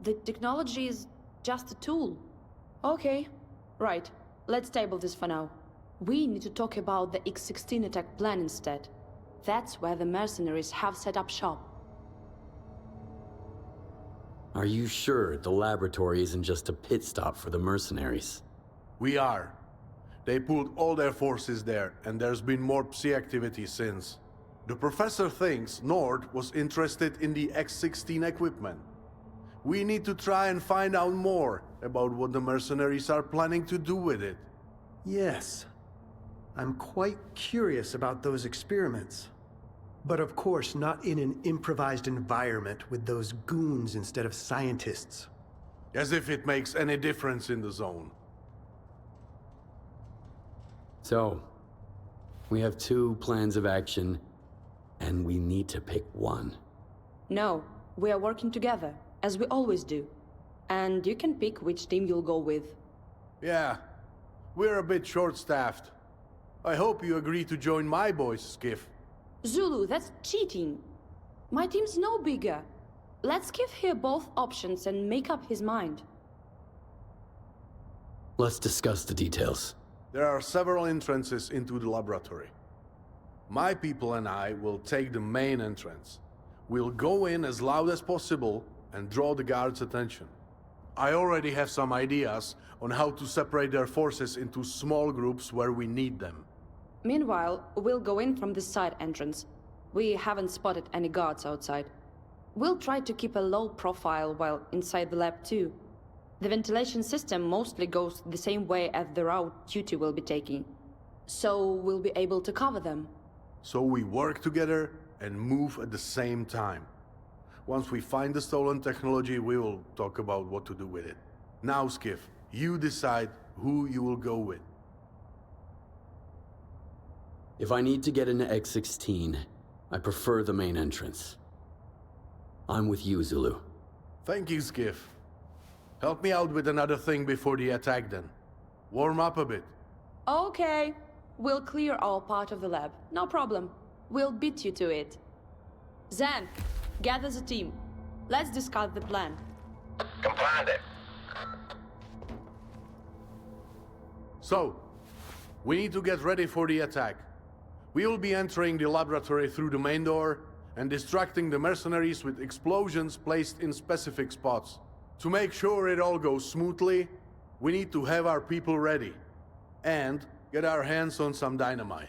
The technology is just a tool. Okay, right. Let's table this for now. We need to talk about the X-16 attack plan instead. That's where the mercenaries have set up shop. Are you sure the laboratory isn't just a pit stop for the mercenaries? We are. They pulled all their forces there, and there's been more Psi activity since. The professor thinks Nord was interested in the X-16 equipment. We need to try and find out more about what the mercenaries are planning to do with it. Yes. I'm quite curious about those experiments. But of course, not in an improvised environment with those goons instead of scientists. As if it makes any difference in the zone. So, we have two plans of action, and we need to pick one. No, we are working together, as we always do. And you can pick which team you'll go with. Yeah, we're a bit short-staffed. I hope you agree to join my boys, Skiff. Zulu, that's cheating. My team's no bigger. Let's give here both options and make up his mind. Let's discuss the details. There are several entrances into the laboratory. My people and I will take the main entrance. We'll go in as loud as possible and draw the guards' attention. I already have some ideas on how to separate their forces into small groups where we need them. Meanwhile, we'll go in from the side entrance. We haven't spotted any guards outside. We'll try to keep a low profile while inside the lab too. The ventilation system mostly goes the same way as the route duty will be taking. So we'll be able to cover them. So we work together and move at the same time. Once we find the stolen technology, we will talk about what to do with it. Now, Skiff, you decide who you will go with. If I need to get into X-16, I prefer the main entrance. I'm with you, Zulu. Thank you, Skiff. Help me out with another thing before the attack then. Warm up a bit. Okay. We'll clear our part of the lab. No problem. We'll beat you to it. Zan, gather the team. Let's discuss the plan. Comprende. So, we need to get ready for the attack. We will be entering the laboratory through the main door and distracting the mercenaries with explosions placed in specific spots. To make sure it all goes smoothly, we need to have our people ready and get our hands on some dynamite.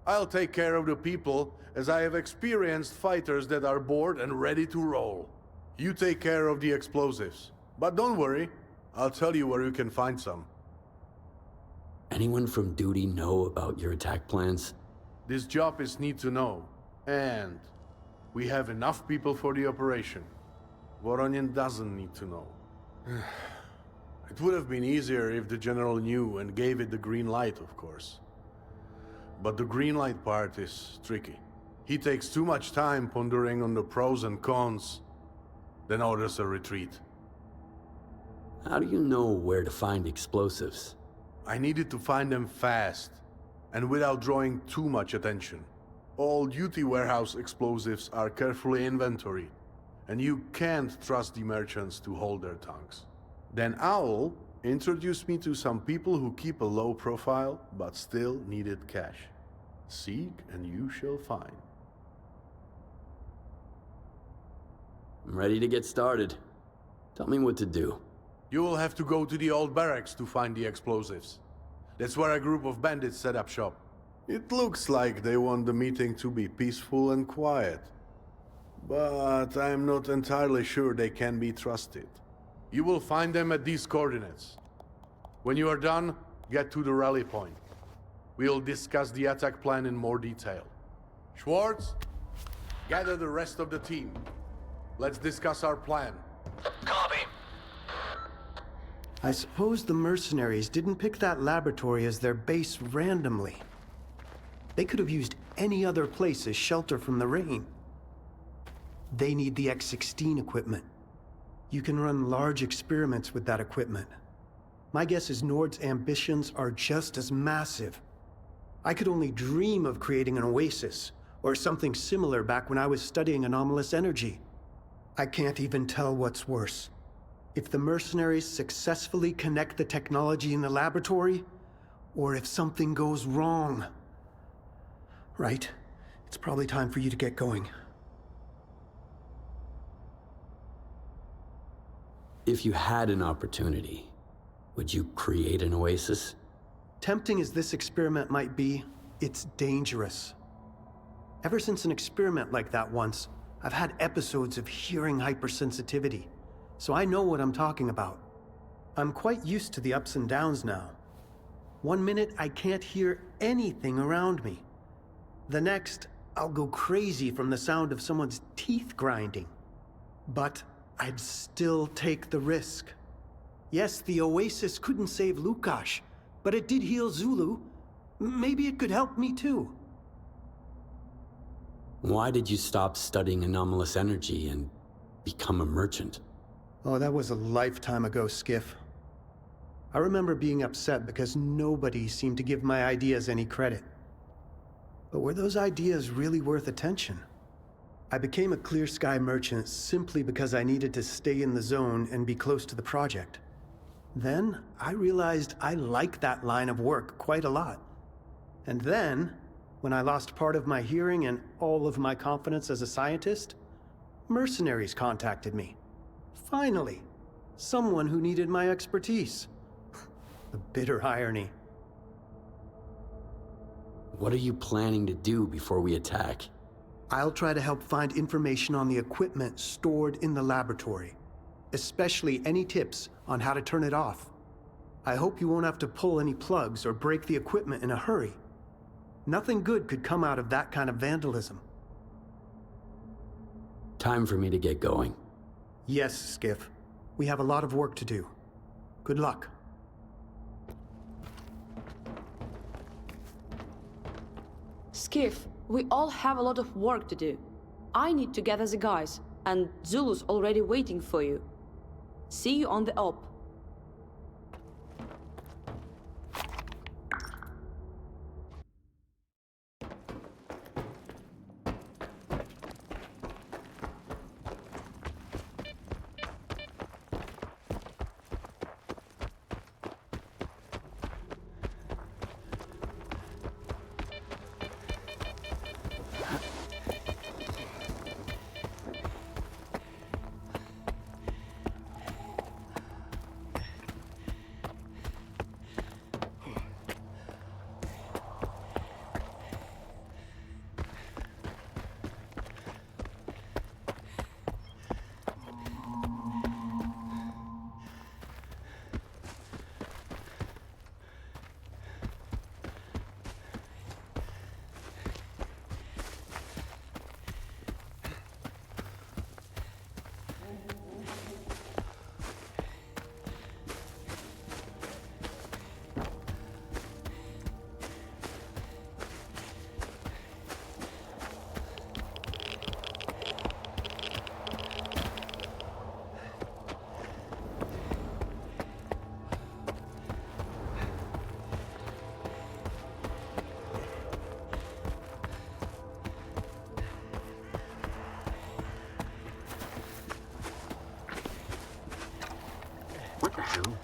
I'll take care of the people, as I have experienced fighters that are bored and ready to roll. You take care of the explosives. But don't worry, I'll tell you where you can find some. Anyone from duty know about your attack plans? This job is need to know, and we have enough people for the operation. Voronin doesn't need to know. It would have been easier if the general knew and gave it the green light, of course. But the green light part is tricky. He takes too much time pondering on the pros and cons, then orders a retreat. How do you know where to find explosives? I needed to find them fast, and without drawing too much attention. All duty warehouse explosives are carefully inventoried, and you can't trust the merchants to hold their tongues. Then Owl introduced me to some people who keep a low profile, but still needed cash. Seek and you shall find. I'm ready to get started. Tell me what to do. You will have to go to the old barracks to find the explosives. That's where a group of bandits set up shop. It looks like they want the meeting to be peaceful and quiet. But I'm not entirely sure they can be trusted. You will find them at these coordinates. When you are done, get to the rally point. We'll discuss the attack plan in more detail. Schwartz, gather the rest of the team. Let's discuss our plan. Copy. I suppose the mercenaries didn't pick that laboratory as their base randomly. They could have used any other place as shelter from the rain. They need the X-16 equipment. You can run large experiments with that equipment. My guess is Nord's ambitions are just as massive. I could only dream of creating an oasis, or something similar back when I was studying anomalous energy. I can't even tell what's worse. If the mercenaries successfully connect the technology in the laboratory, or if something goes wrong. Right. It's probably time for you to get going. If you had an opportunity, would you create an oasis? Tempting as this experiment might be, it's dangerous. Ever since an experiment like that once, I've had episodes of hearing hypersensitivity, so I know what I'm talking about. I'm quite used to the ups and downs now. One minute I can't hear anything around me. The next, I'll go crazy from the sound of someone's teeth grinding. But I'd still take the risk. Yes, the Oasis couldn't save Lukash, but it did heal Zulu. Maybe it could help me too. Why did you stop studying anomalous energy and become a merchant? Oh, that was a lifetime ago, Skiff. I remember being upset because nobody seemed to give my ideas any credit. But were those ideas really worth attention? I became a clear sky merchant simply because I needed to stay in the zone and be close to the project. Then, I realized I liked that line of work quite a lot. And then, when I lost part of my hearing and all of my confidence as a scientist, mercenaries contacted me. Finally, someone who needed my expertise. The bitter irony. What are you planning to do before we attack? I'll try to help find information on the equipment stored in the laboratory, especially any tips on how to turn it off. I hope you won't have to pull any plugs or break the equipment in a hurry. Nothing good could come out of that kind of vandalism. Time for me to get going. Yes, Skiff. We have a lot of work to do. Good luck. Skiff, we all have a lot of work to do. I need to gather the guys, and Zulu's already waiting for you. See you on the op. What the hell?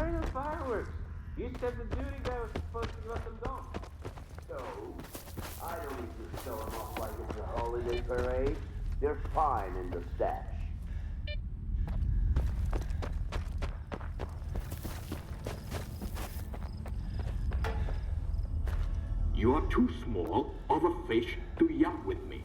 Enjoy the fireworks. You said the duty guy was supposed to let them go. So, I don't need to show them off like it's a holiday parade. They're fine in the stash. You are too small of a fish to yap with me.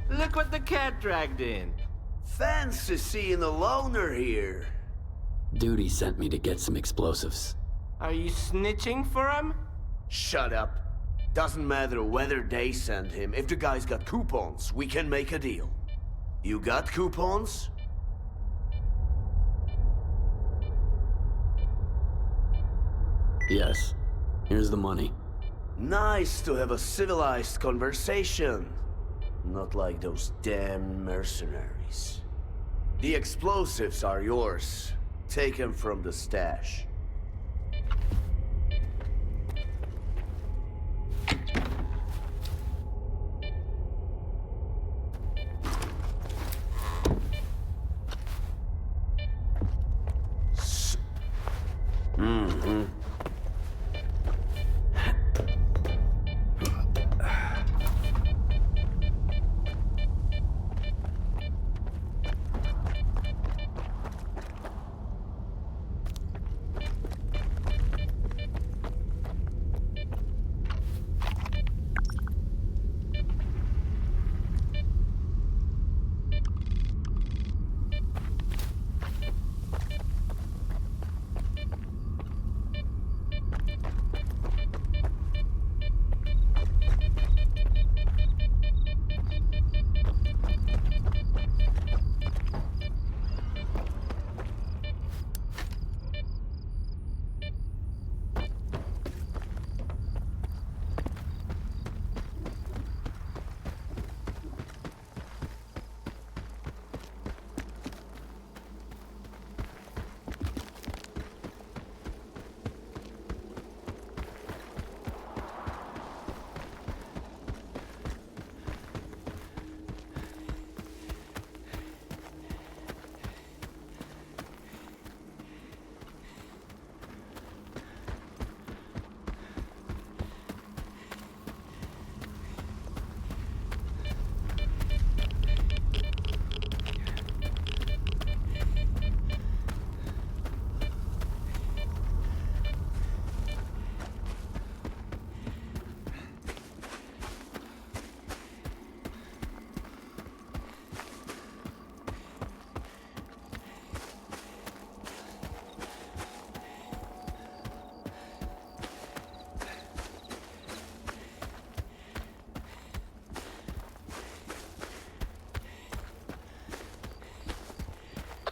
Look what the cat dragged in. Fancy seeing a loner here. Duty sent me to get some explosives. Are you snitching for him? Shut up. Doesn't matter whether they send him. If the guy's got coupons, we can make a deal. You got coupons? Yes. Here's the money. Nice to have a civilized conversation. Not like those damn mercenaries. The explosives are yours. Take them from the stash.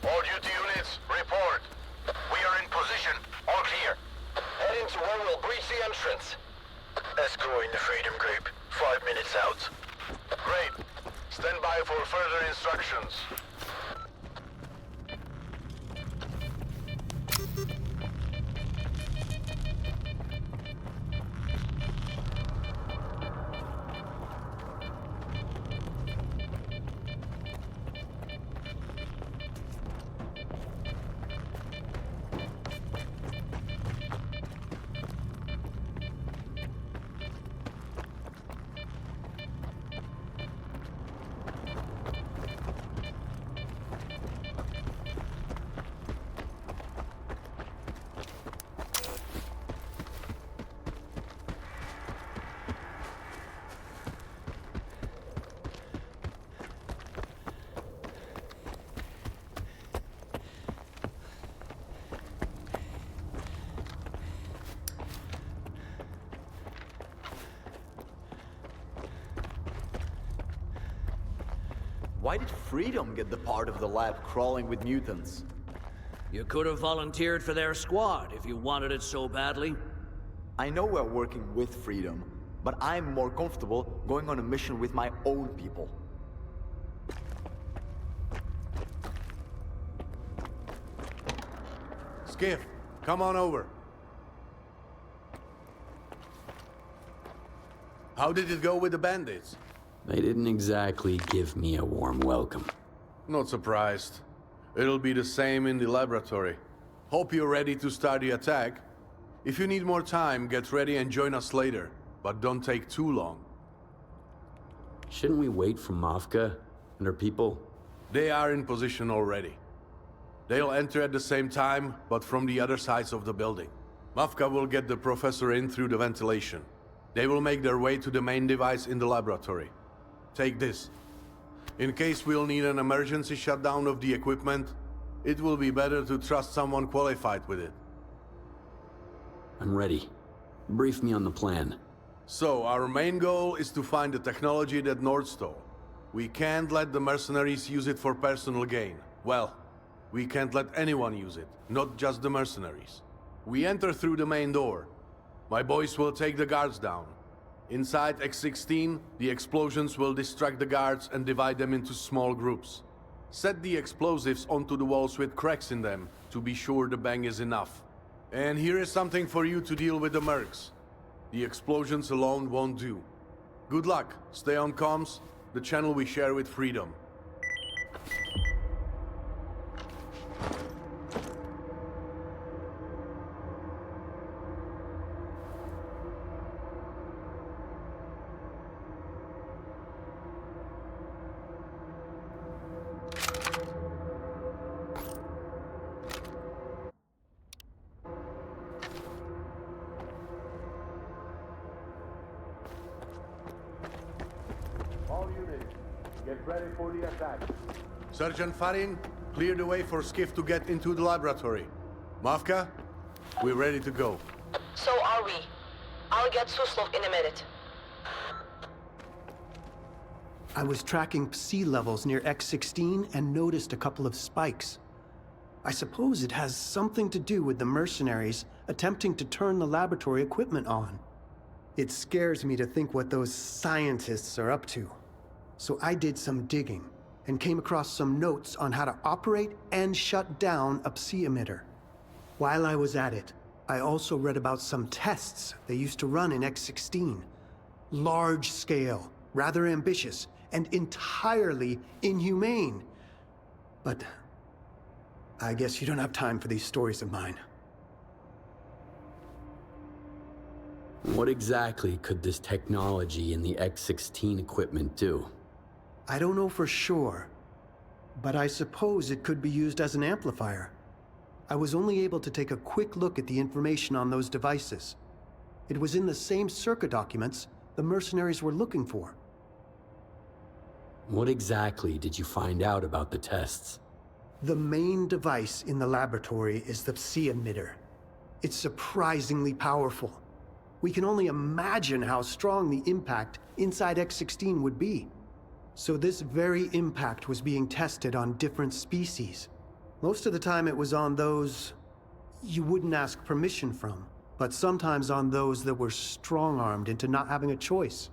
All duty units, report. We are in position. All clear. Heading to where we'll breach the entrance. Escorting the Freedom Group. 5 minutes out. Great. Stand by for further instructions. Why did Freedom get the part of the lab crawling with mutants? You could have volunteered for their squad if you wanted it so badly. I know we're working with Freedom, but I'm more comfortable going on a mission with my own people. Skiff, come on over. How did it go with the bandits? They didn't exactly give me a warm welcome. Not surprised. It'll be the same in the laboratory. Hope you're ready to start the attack. If you need more time, get ready and join us later. But don't take too long. Shouldn't we wait for Mafka and her people? They are in position already. They'll enter at the same time, but from the other sides of the building. Mafka will get the professor in through the ventilation. They will make their way to the main device in the laboratory. Take this. In case we'll need an emergency shutdown of the equipment, it will be better to trust someone qualified with it. I'm ready. Brief me on the plan. So, our main goal is to find the technology that Nord stole. We can't let the mercenaries use it for personal gain. Well, we can't let anyone use it, not just the mercenaries. We enter through the main door. My boys will take the guards down. Inside X-16, the explosions will distract the guards and divide them into small groups. Set the explosives onto the walls with cracks in them, to be sure the bang is enough. And here is something for you to deal with the mercs. The explosions alone won't do. Good luck, stay on comms, the channel we share with Freedom. All units, get ready for the attack. Sergeant Farin, clear the way for Skiff to get into the laboratory. Mafka, we're ready to go. So are we. I'll get Suslov in a minute. I was tracking Psi levels near X-16 and noticed a couple of spikes. I suppose it has something to do with the mercenaries attempting to turn the laboratory equipment on. It scares me to think what those scientists are up to. So I did some digging and came across some notes on how to operate and shut down a Psi emitter. While I was at it, I also read about some tests they used to run in X-16. Large scale, rather ambitious, and entirely inhumane. But I guess you don't have time for these stories of mine. What exactly could this technology in the X-16 equipment do? I don't know for sure, but I suppose it could be used as an amplifier. I was only able to take a quick look at the information on those devices. It was in the same circuit documents the mercenaries were looking for. What exactly did you find out about the tests? The main device in the laboratory is the Psi emitter. It's surprisingly powerful. We can only imagine how strong the impact inside X-16 would be. So this very impact was being tested on different species. Most of the time it was on those you wouldn't ask permission from, but sometimes on those that were strong-armed into not having a choice.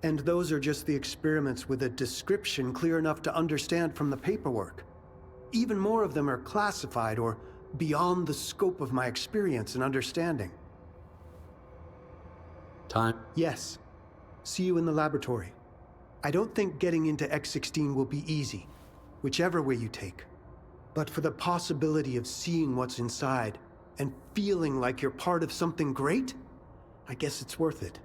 And those are just the experiments with a description clear enough to understand from the paperwork. Even more of them are classified or beyond the scope of my experience and understanding. Time? Yes. See you in the laboratory. I don't think getting into X-16 will be easy, whichever way you take. But for the possibility of seeing what's inside and feeling like you're part of something great, I guess it's worth it.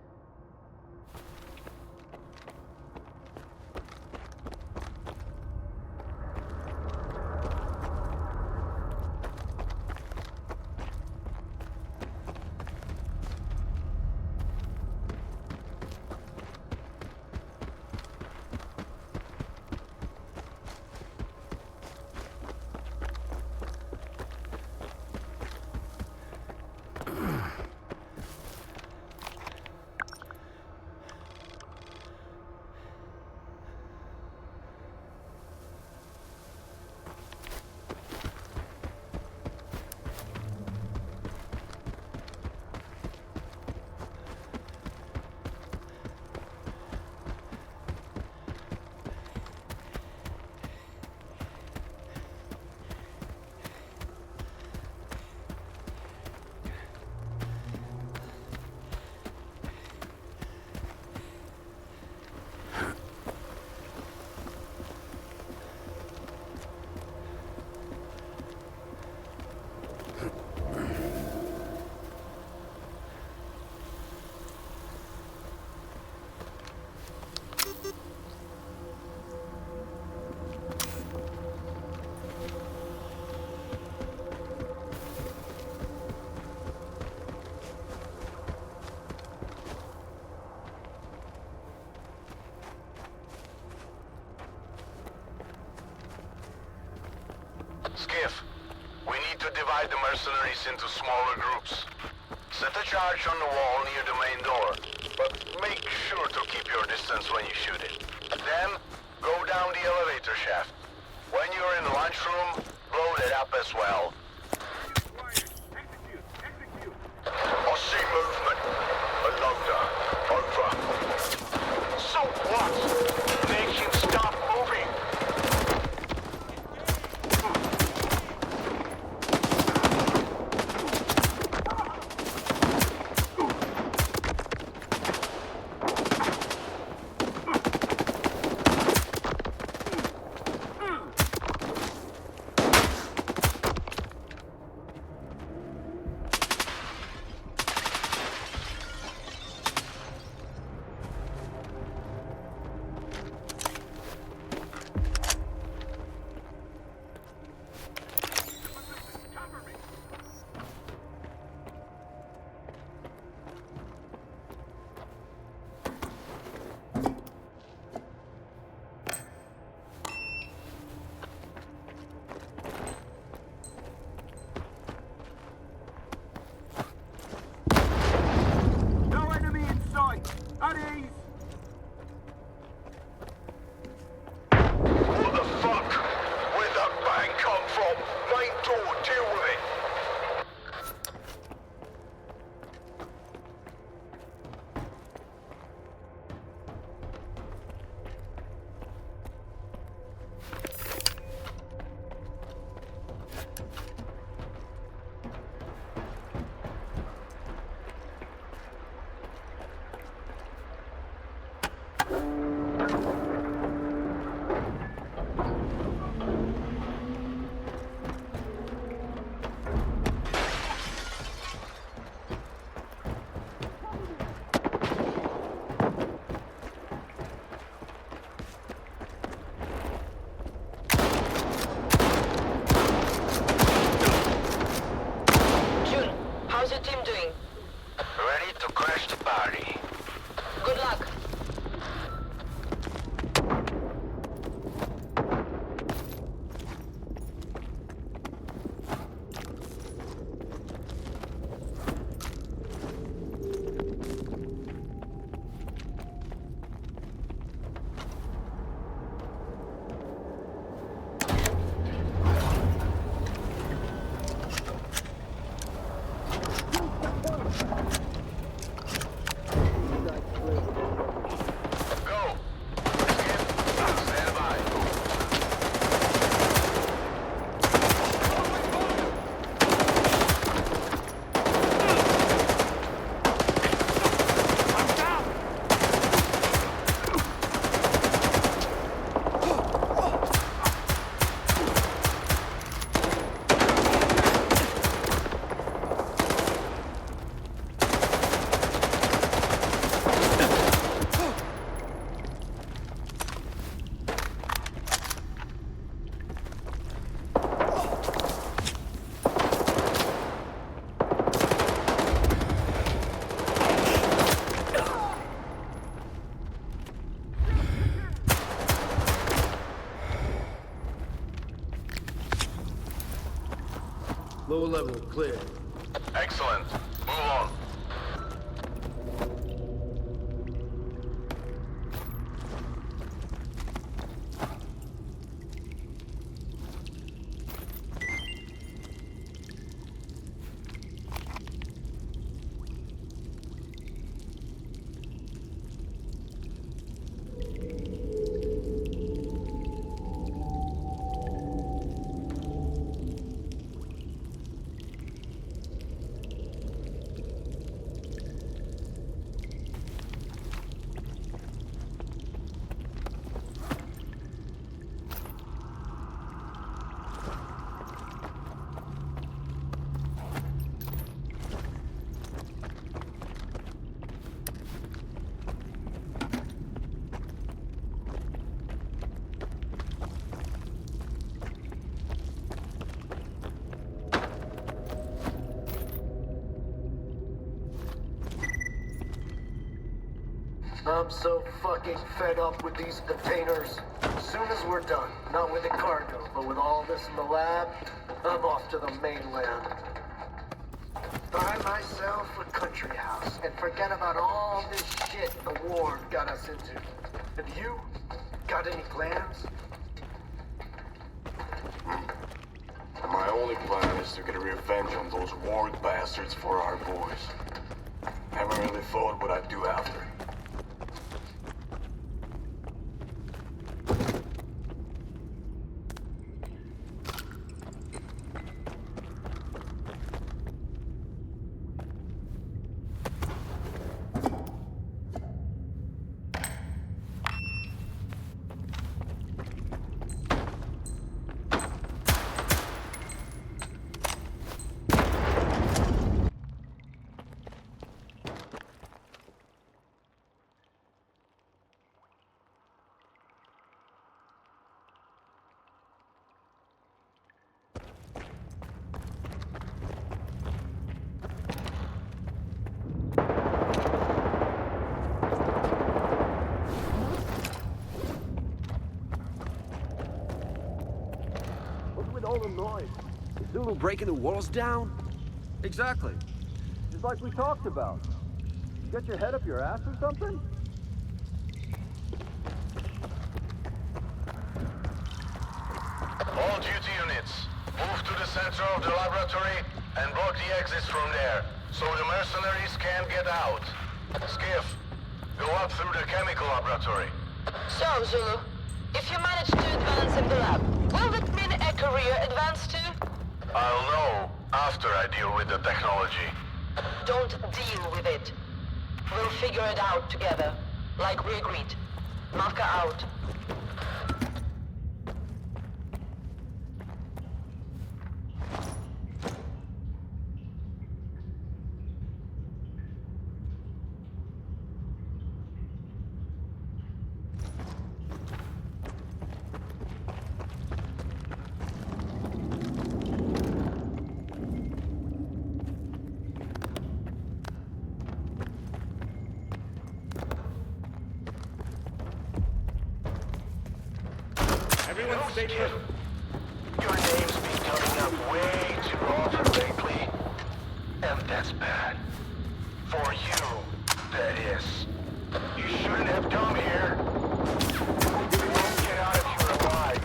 divide the mercenaries into smaller groups. Set a charge on the wall near the main door, but make sure to keep your distance when you shoot it. Then, go down the elevator shaft. When you're in the lunchroom, blow it up as well. I see movement. Alona, over. So what? Make him stop moving. At ease! What the fuck? Where'd that bang come from? Main door, deal with it! How's your team doing? Ready to crash the party. Good luck. Lower level, clear. Excellent. Move on. I'm so fucking fed up with these containers. soon as we're done, not with the cargo, but with all this in the lab, I'm off to the mainland. Buy myself a country house and forget about all this shit the war got us into. And you? Got any plans? My only plan is to get a revenge on those warg bastards for our boys. Haven't really thought what I'd do after. All the noise. Is Zulu breaking the walls down? Exactly. Just like we talked about. You got your head up your ass or something? All duty units, move to the center of the laboratory and block the exits from there, so the mercenaries can't get out. Skiff, go up through the chemical laboratory. So, Zulu, if you manage to advance in the lab, will that mean a career advance too? I'll know after I deal with the technology. Don't deal with it. We'll figure it out together, like we agreed. Mafka out. Everyone stay put. Your name's been coming up way too often lately. And that's bad. For you, that is. You shouldn't have come here. You won't get out of here alive.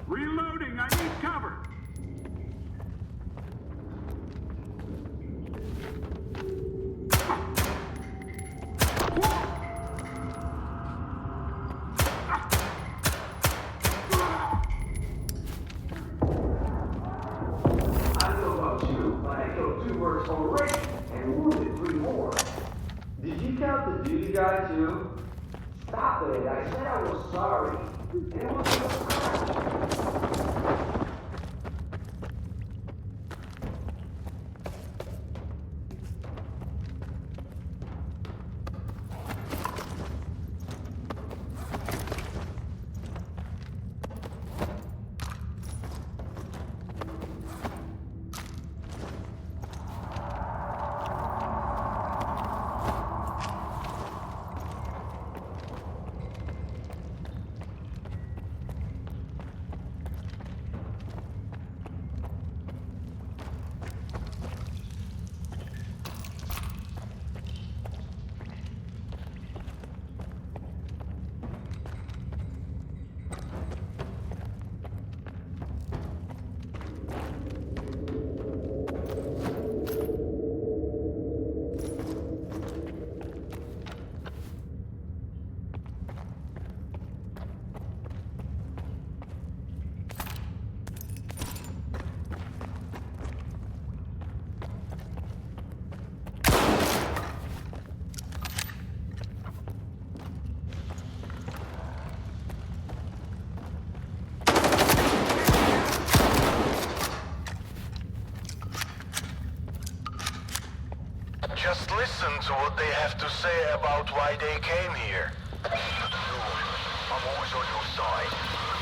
Reloading, I need cover. I don't know about you, but I killed 2 birds already and wounded 3 more. Did you count the duty guy too? Stop it, I said I was sorry. It was Just listen to what they have to say about why they came here. Lord, I'm always on your side.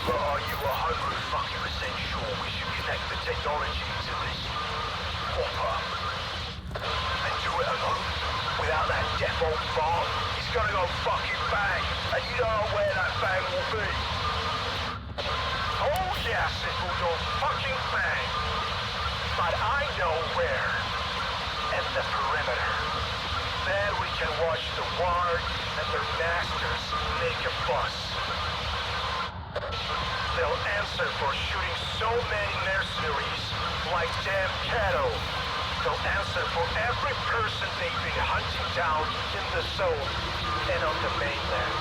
But are you 100% sure we should connect the technology to this hopper? And do it alone? Without that deaf old fart? He's gonna go fucking bang, and you know where that bang will be. Oh yes, it will go fucking bang. But I know where. At the perimeter. There we can watch the Ward and their masters make a fuss. They'll answer for shooting so many mercenaries like damn cattle. They'll answer for every person they've been hunting down in the zone and on the mainland.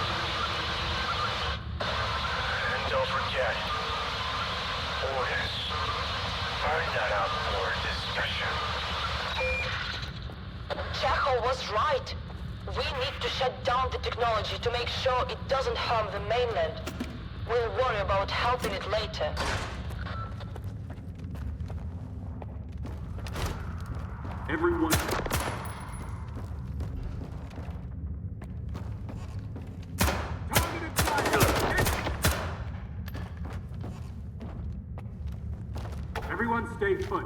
And don't forget, orders are not up for discussion. Chekhov was right. We need to shut down the technology to make sure it doesn't harm the mainland. We'll worry about helping it later. Everyone... Everyone stay put.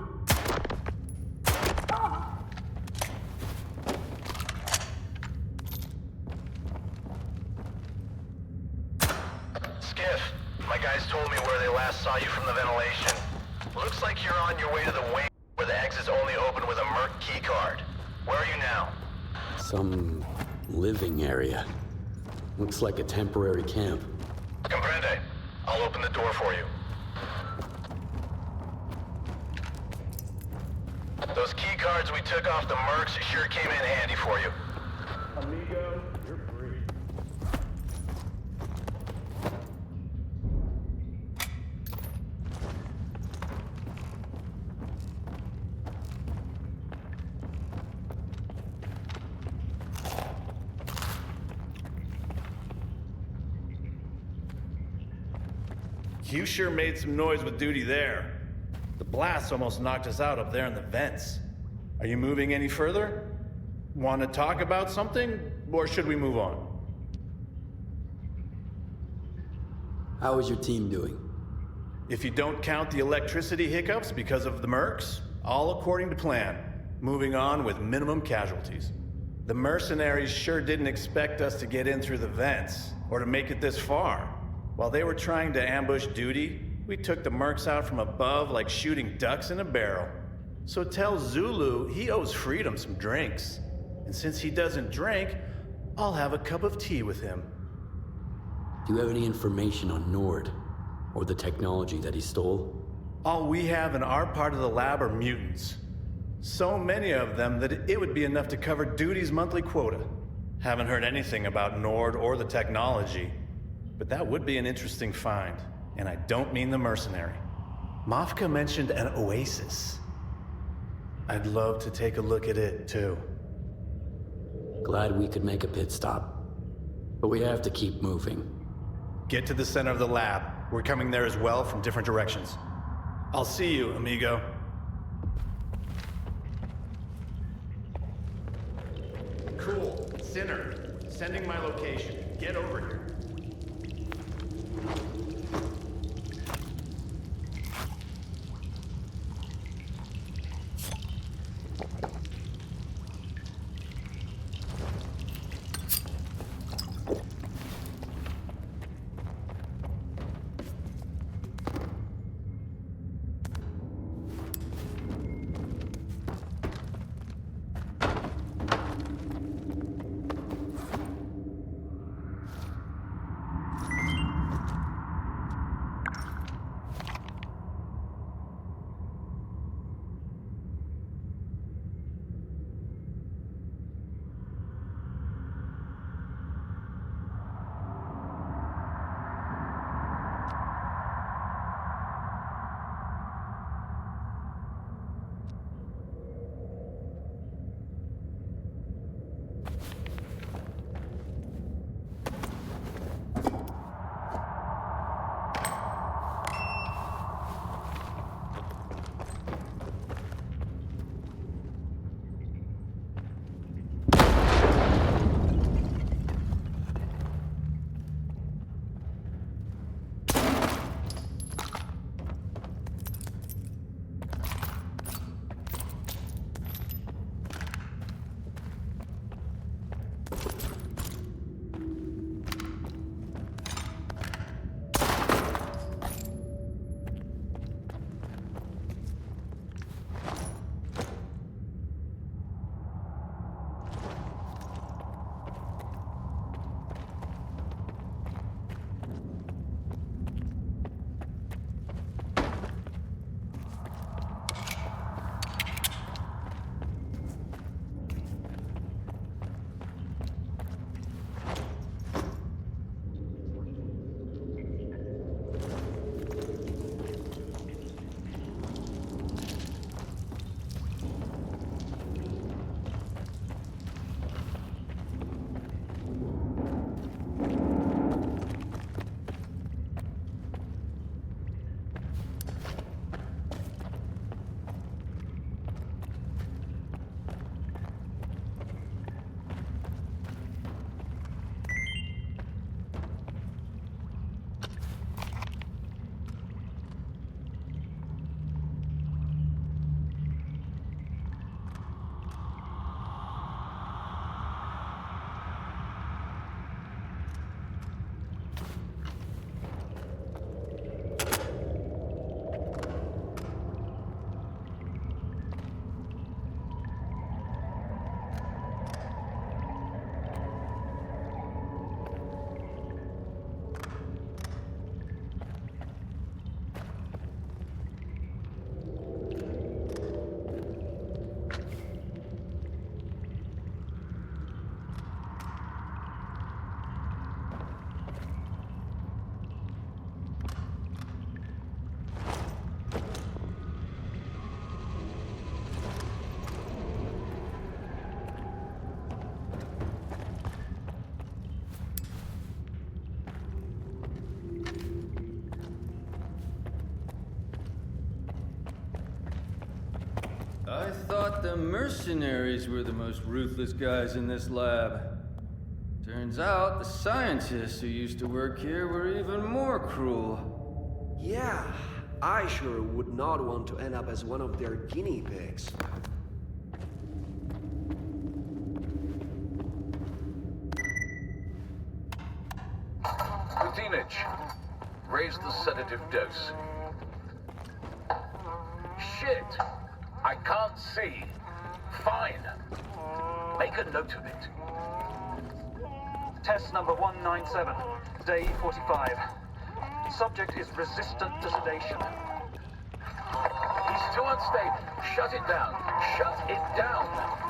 My guys told me where they last saw you from the ventilation. Looks like you're on your way to the wing where the exit's only open with a Merc key card. Where are you now? Some living area. Looks like a temporary camp. Comprende. I'll open the door for you. Those key cards we took off the Mercs sure came in handy for you. Amigo, you're free. You sure made some noise with duty there. The blast almost knocked us out up there in the vents. Are you moving any further? Want to talk about something, or should we move on? How is your team doing? If you don't count the electricity hiccups because of the Mercs, all according to plan. Moving on with minimum casualties. The mercenaries sure didn't expect us to get in through the vents, or to make it this far. While they were trying to ambush duty, we took the Mercs out from above like shooting ducks in a barrel. So tell Zulu he owes Freedom some drinks. And since he doesn't drink, I'll have a cup of tea with him. Do you have any information on Nord? Or the technology that he stole? All we have in our part of the lab are mutants. So many of them that it would be enough to cover duty's monthly quota. Haven't heard anything about Nord or the technology. But that would be an interesting find. And I don't mean the mercenary. Mafka mentioned an oasis. I'd love to take a look at it, too. Glad we could make a pit stop. But we have to keep moving. Get to the center of the lab. We're coming there as well from different directions. I'll see you, amigo. Cool. Sinner. Sending my location. Get over here. I thought the mercenaries were the most ruthless guys in this lab. Turns out the scientists who used to work here were even more cruel. Yeah, I sure would not want to end up as one of their guinea pigs. Lieutenant, raise the sedative dose. Shit! I can't see. Fine. Make a note of it. Test number 197, day 45. Subject is resistant to sedation. He's too unstable. Shut it down. Shut it down.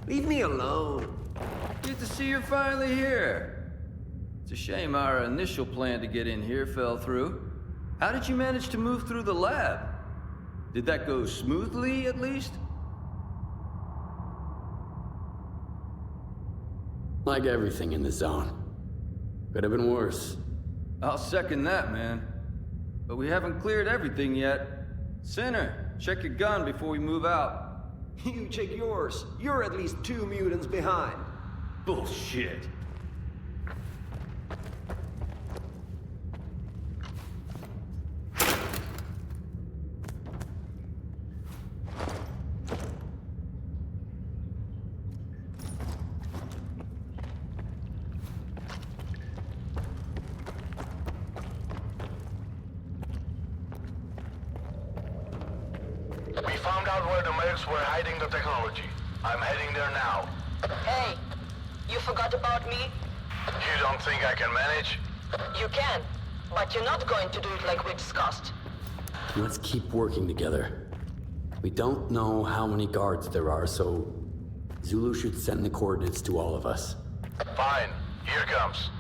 Leave me alone. Good to see you're finally here. It's a shame our initial plan to get in here fell through. How did you manage to move through the lab? Did that go smoothly, at least? Like everything in the zone. Could have been worse. I'll second that, man. But we haven't cleared everything yet. Sinner, check your gun before we move out. You check yours. You're at least 2 mutants behind. Bullshit. We found out where the medics were hiding the technology. I'm heading there now. Hey, you forgot about me? You don't think I can manage? You can, but you're not going to do it like we discussed. Let's keep working together. We don't know how many guards there are, so Zulu should send the coordinates to all of us. Fine. Here comes.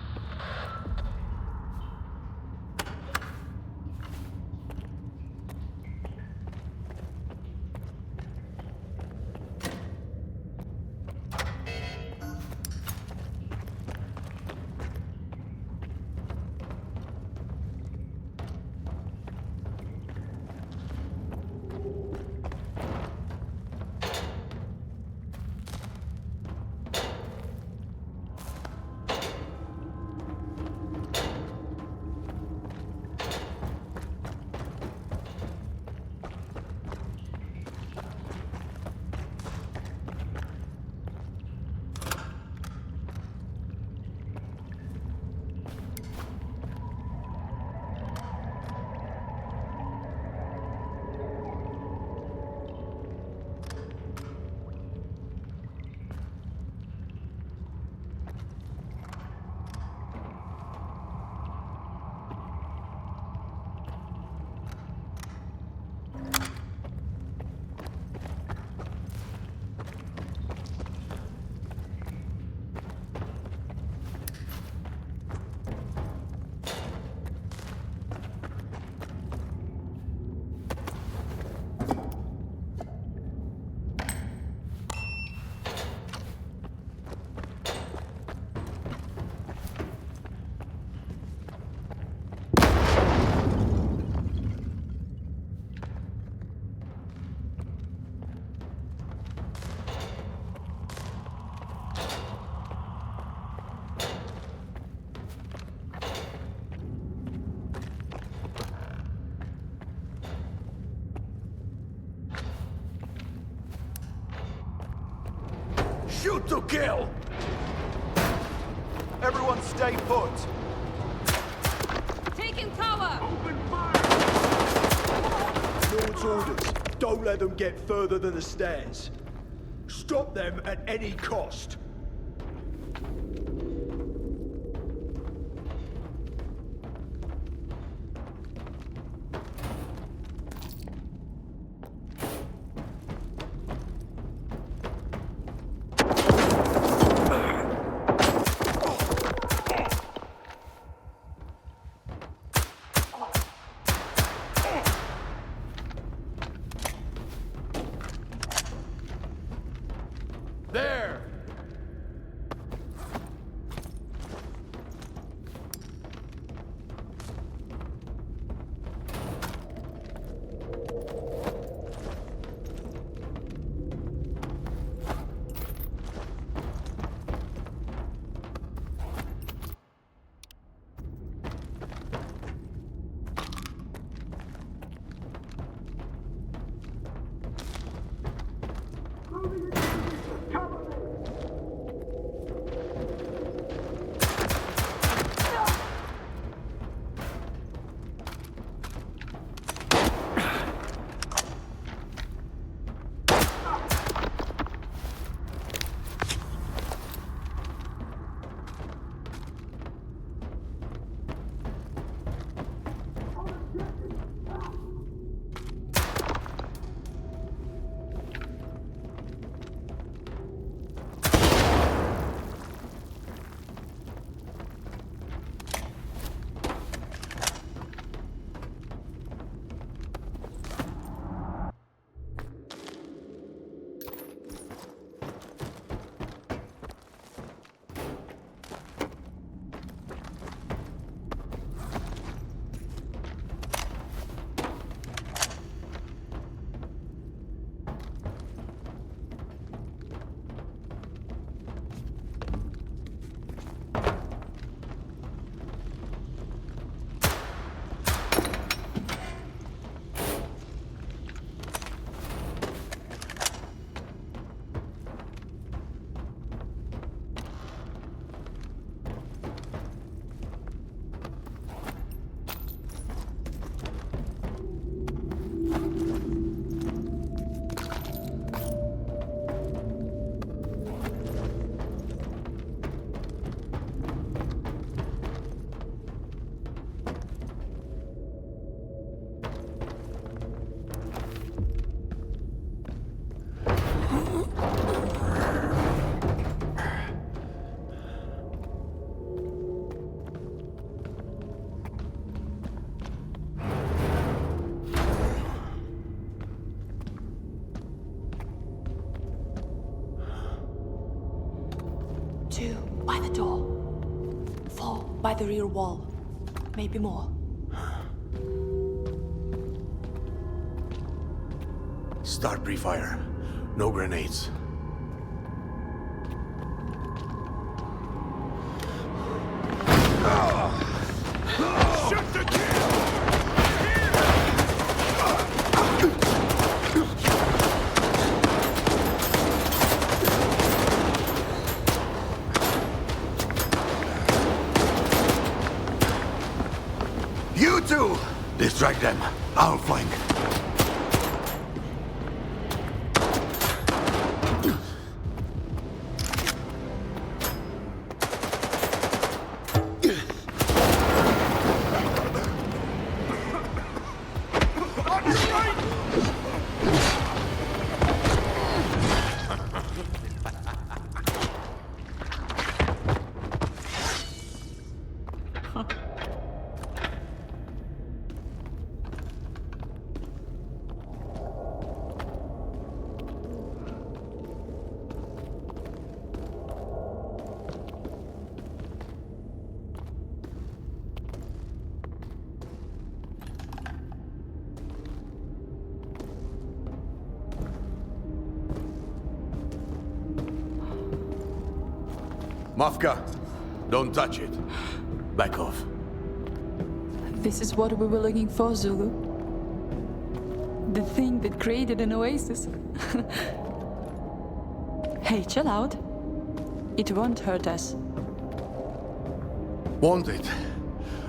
Shoot to kill! Everyone stay put! Taking cover! Open fire! Lord's orders. Don't let them get further than the stairs. Stop them at any cost. There! Two by the door. 4 by the rear wall. Maybe more. Start pre-fire. No grenades. Shoot to kill! You two! Distract them. I'll flank. Mafka, don't touch it. Back off. This is what we were looking for, Zulu. The thing that created an oasis. Hey, chill out. It won't hurt us. Won't it?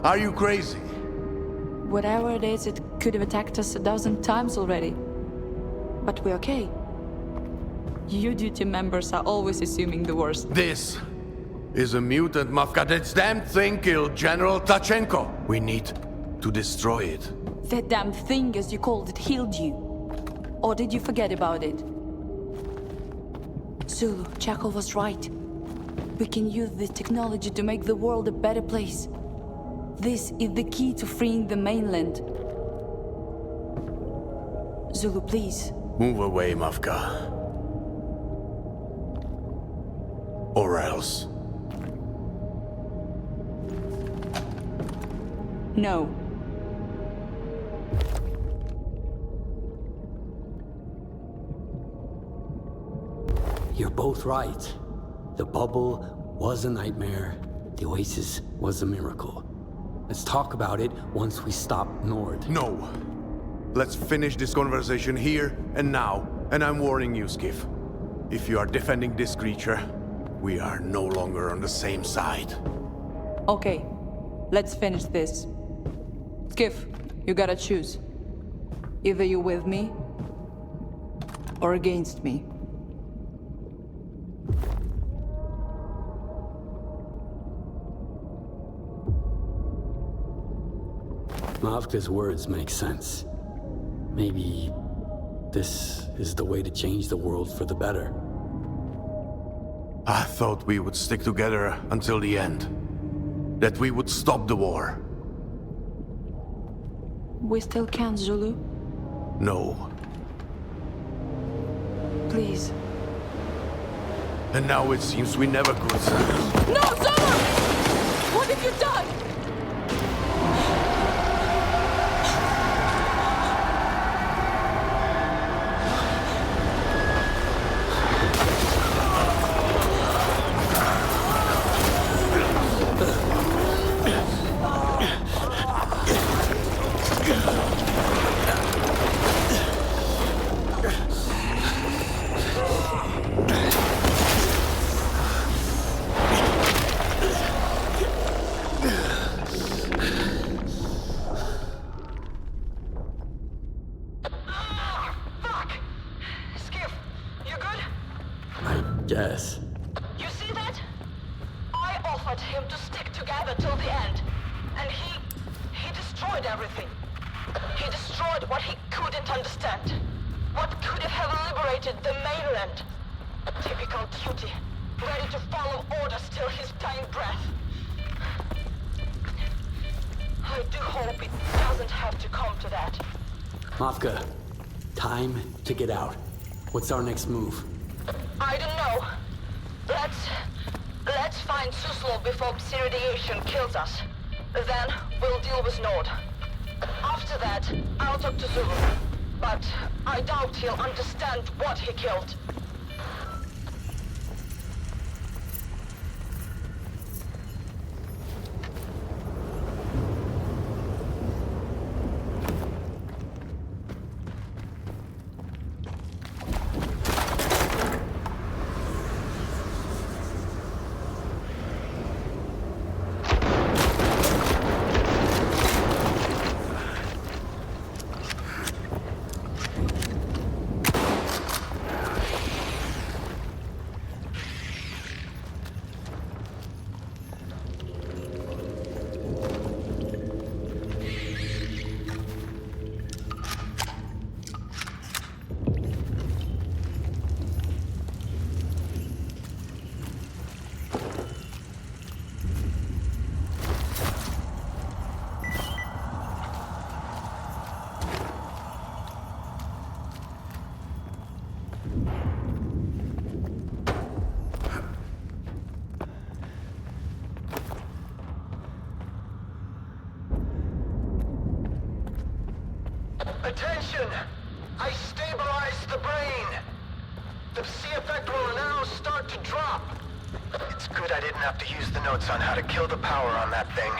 Are you crazy? Whatever it is, it could have attacked us 1,000 times already. But we're okay. You duty members are always assuming the worst. This is a mutant, Mafka. That damn thing killed General Tachenko. We need to destroy it. That damn thing, as you called it, healed you. Or did you forget about it? Zulu, Chekhov was right. We can use this technology to make the world a better place. This is the key to freeing the mainland. Zulu, please. Move away, Mafka. Or else. No. You're both right. The bubble was a nightmare. The oasis was a miracle. Let's talk about it once we stop Nord. No. Let's finish this conversation here and now. And I'm warning you, Skiff. If you are defending this creature, we are no longer on the same side. Okay, let's finish this. Skiff, you gotta choose. Either you're with me, or against me. Mavka's words make sense. Maybe this is the way to change the world for the better. I thought we would stick together until the end. That we would stop the war. We still can, Zulu. No. Please. And now it seems we never could. No, Zulu! What have you done? Yes. You see that? I offered him to stick together till the end. And he destroyed everything. He destroyed what he couldn't understand. What could have liberated the mainland. Typical duty. Ready to follow orders till his dying breath. I do hope it doesn't have to come to that. Mafka, time to get out. What's our next move? I don't know. Let's find Suslo before psi-radiation kills us. Then we'll deal with Nord. After that, I'll talk to Zulu. But I doubt he'll understand what he killed. Attention! I stabilized the brain. The psi effect will now start to drop. It's good I didn't have to use the notes on how to kill the power on that thing.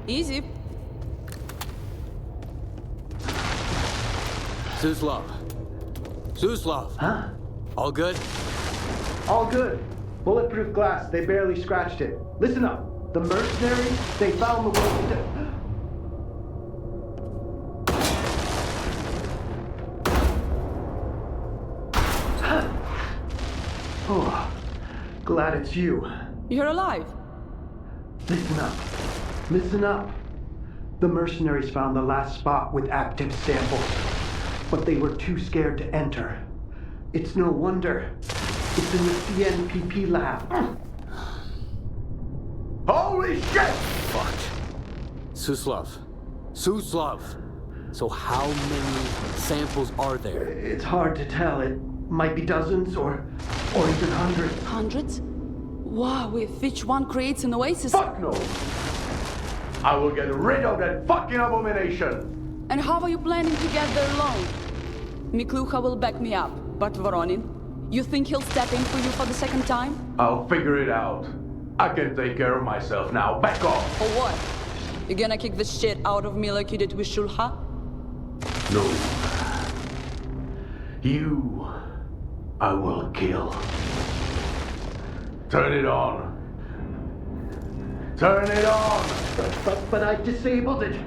Easy. Suslov. Suslov. Huh? All good? All good. Bulletproof glass, they barely scratched it. Listen up. The mercenaries, they found the way to... Oh, glad it's you. You're alive. Listen up. Listen up. The mercenaries found the last spot with active samples, but they were too scared to enter. It's no wonder. It's in the CNPP lab. Holy shit! Fuck. Suslov. Suslov! So how many samples are there? It's hard to tell. It might be dozens or even hundreds. Hundreds? Wow, if each one creates an oasis... Fuck no! I will get rid of that fucking abomination! And how are you planning to get there alone? Miklucha will back me up, but Voronin, you think he'll step in for you for the second time? I'll figure it out. I can take care of myself now. Back off! For what? You gonna kick the shit out of me like you did with Shulha? No. You... I will kill. Turn it on. Turn it on! But I disabled it.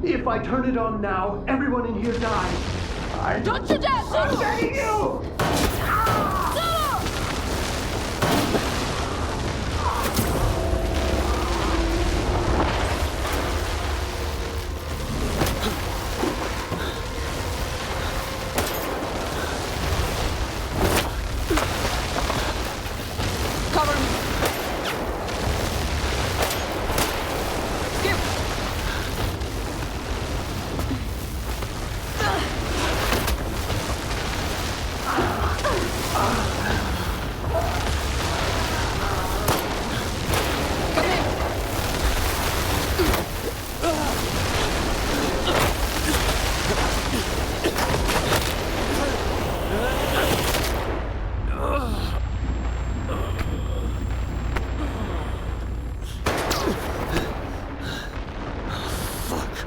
If I turn it on now, everyone in here dies. Don't you dare! I'm begging you! Cover me! Skip!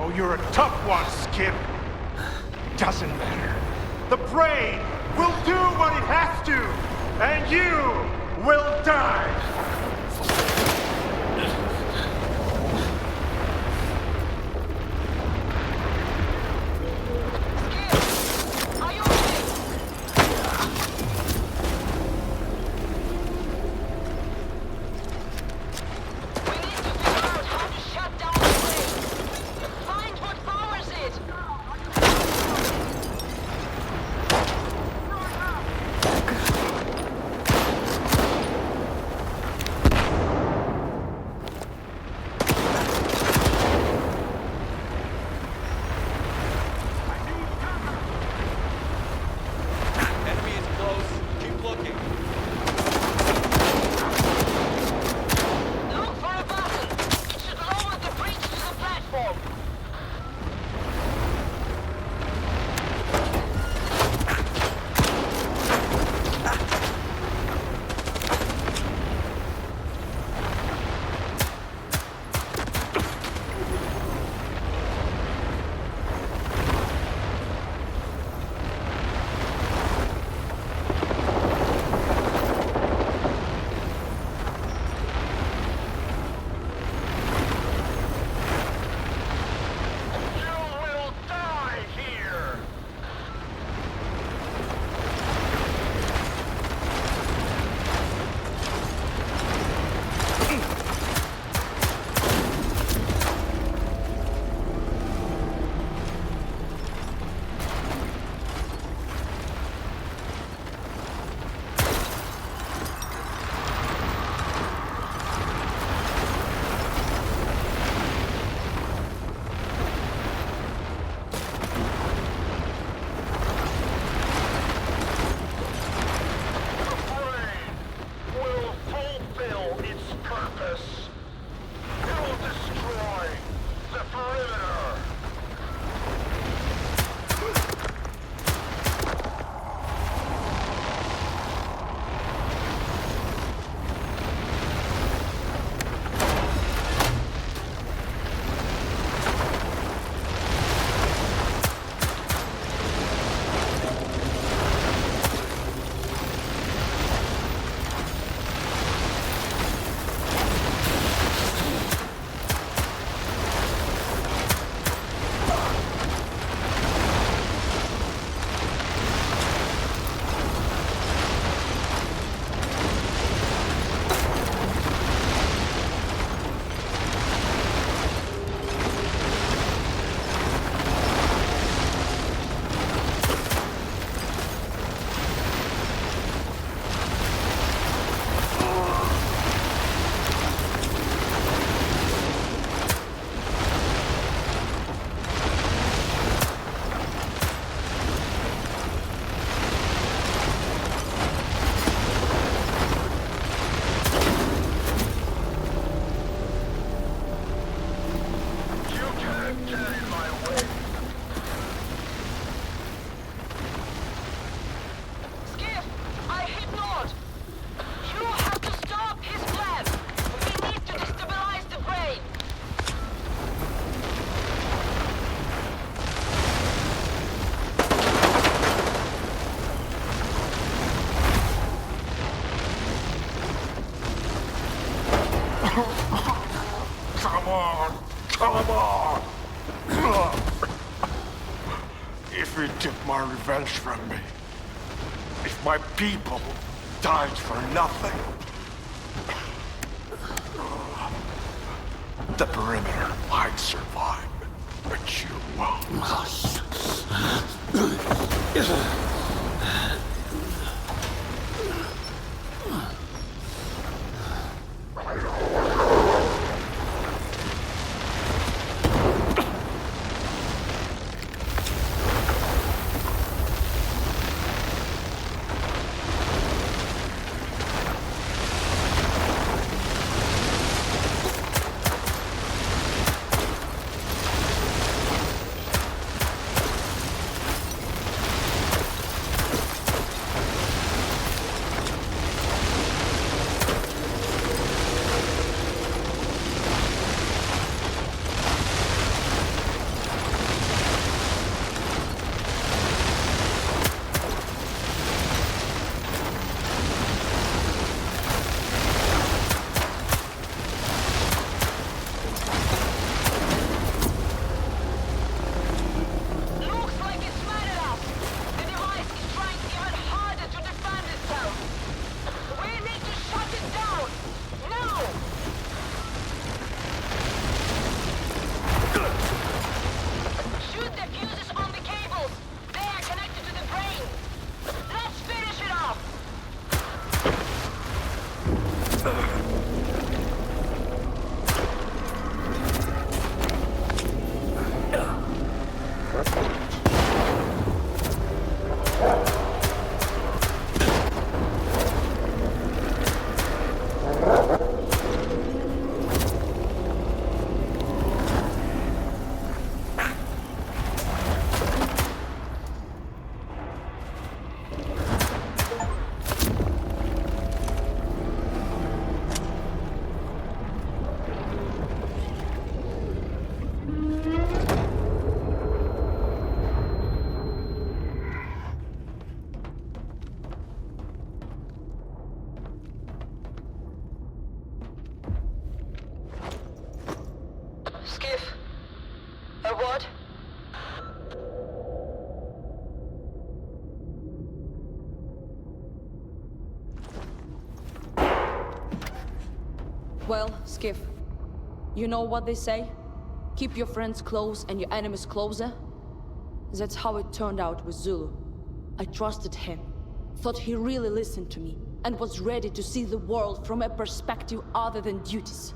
Oh, you're a tough one, Skip. Doesn't matter. The brain will do what it has to, and you will die. Are you okay? We need to figure out how to shut down the brain. Find what powers it. Enemy is close. Keep looking. Look for a button. It should lower the bridge to the platform. You will die here. Will fulfill its purpose. It will destroy the perimeter. Come on! Come on! If you took my revenge from me, if my people died for nothing, the perimeter might survive, but you won't. Skiff. A what? Well, Skiff, you know what they say? Keep your friends close and your enemies closer? That's how it turned out with Zulu. I trusted him, thought he really listened to me, and was ready to see the world from a perspective other than duties.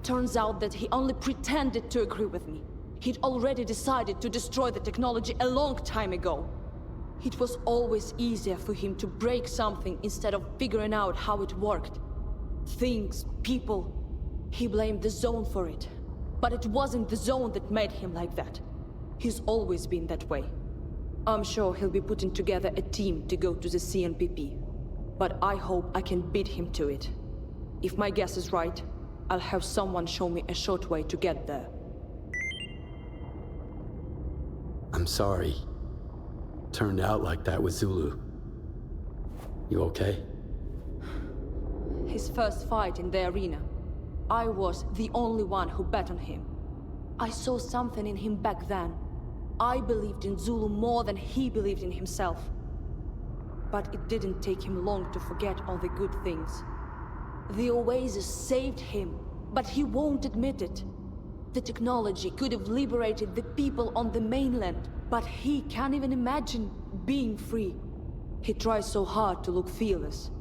Turns out that he only pretended to agree with me. He'd already decided to destroy the technology a long time ago. It was always easier for him to break something instead of figuring out how it worked. Things, people. He blamed the Zone for it. But it wasn't the Zone that made him like that. He's always been that way. I'm sure he'll be putting together a team to go to the CNPP. But I hope I can beat him to it. If my guess is right, I'll have someone show me a short way to get there. I'm sorry. Turned out like that with Zulu. You okay? His first fight in the arena. I was the only one who bet on him. I saw something in him back then. I believed in Zulu more than he believed in himself. But it didn't take him long to forget all the good things. The Oasis saved him, but he won't admit it. The technology could have liberated the people on the mainland, but he can't even imagine being free. He tries so hard to look fearless,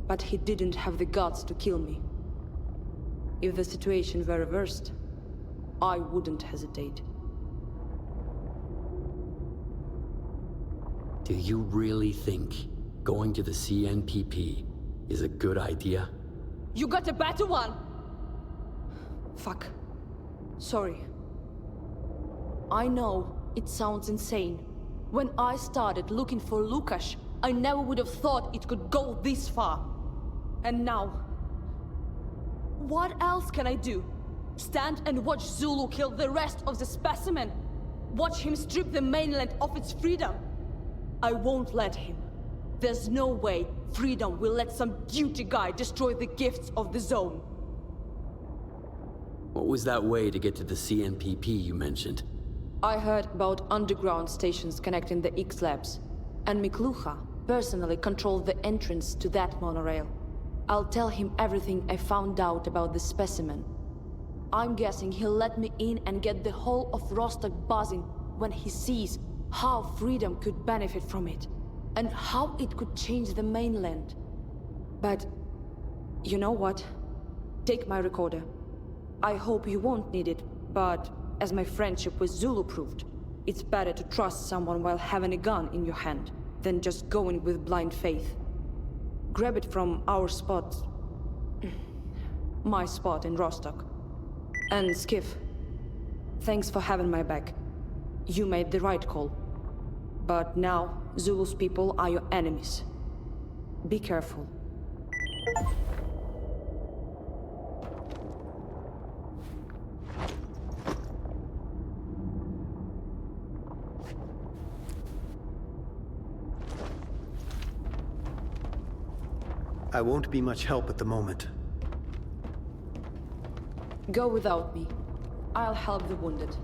but he didn't have the guts to kill me. If the situation were reversed, I wouldn't hesitate. Do you really think going to the CNPP is a good idea? You got a better one! Fuck. Sorry. I know it sounds insane. When I started looking for Lukasz, I never would have thought it could go this far. And now... what else can I do? Stand and watch Zulu kill the rest of the specimen? Watch him strip the mainland of its freedom? I won't let him. There's no way freedom will let some duty guy destroy the gifts of the Zone. What was that way to get to the CNPP you mentioned? I heard about underground stations connecting the X labs, and Miklucha personally controlled the entrance to that monorail. I'll tell him everything I found out about the specimen. I'm guessing he'll let me in and get the whole of Rostock buzzing when he sees how freedom could benefit from it, and how it could change the mainland. But, you know what? Take my recorder. I hope you won't need it, but as my friendship with Zulu proved, it's better to trust someone while having a gun in your hand than just going with blind faith. Grab it from our spot... my spot in Rostock. And Skiff, thanks for having my back. You made the right call. But now, Zulu's people are your enemies. Be careful. I won't be much help at the moment. Go without me. I'll help the wounded.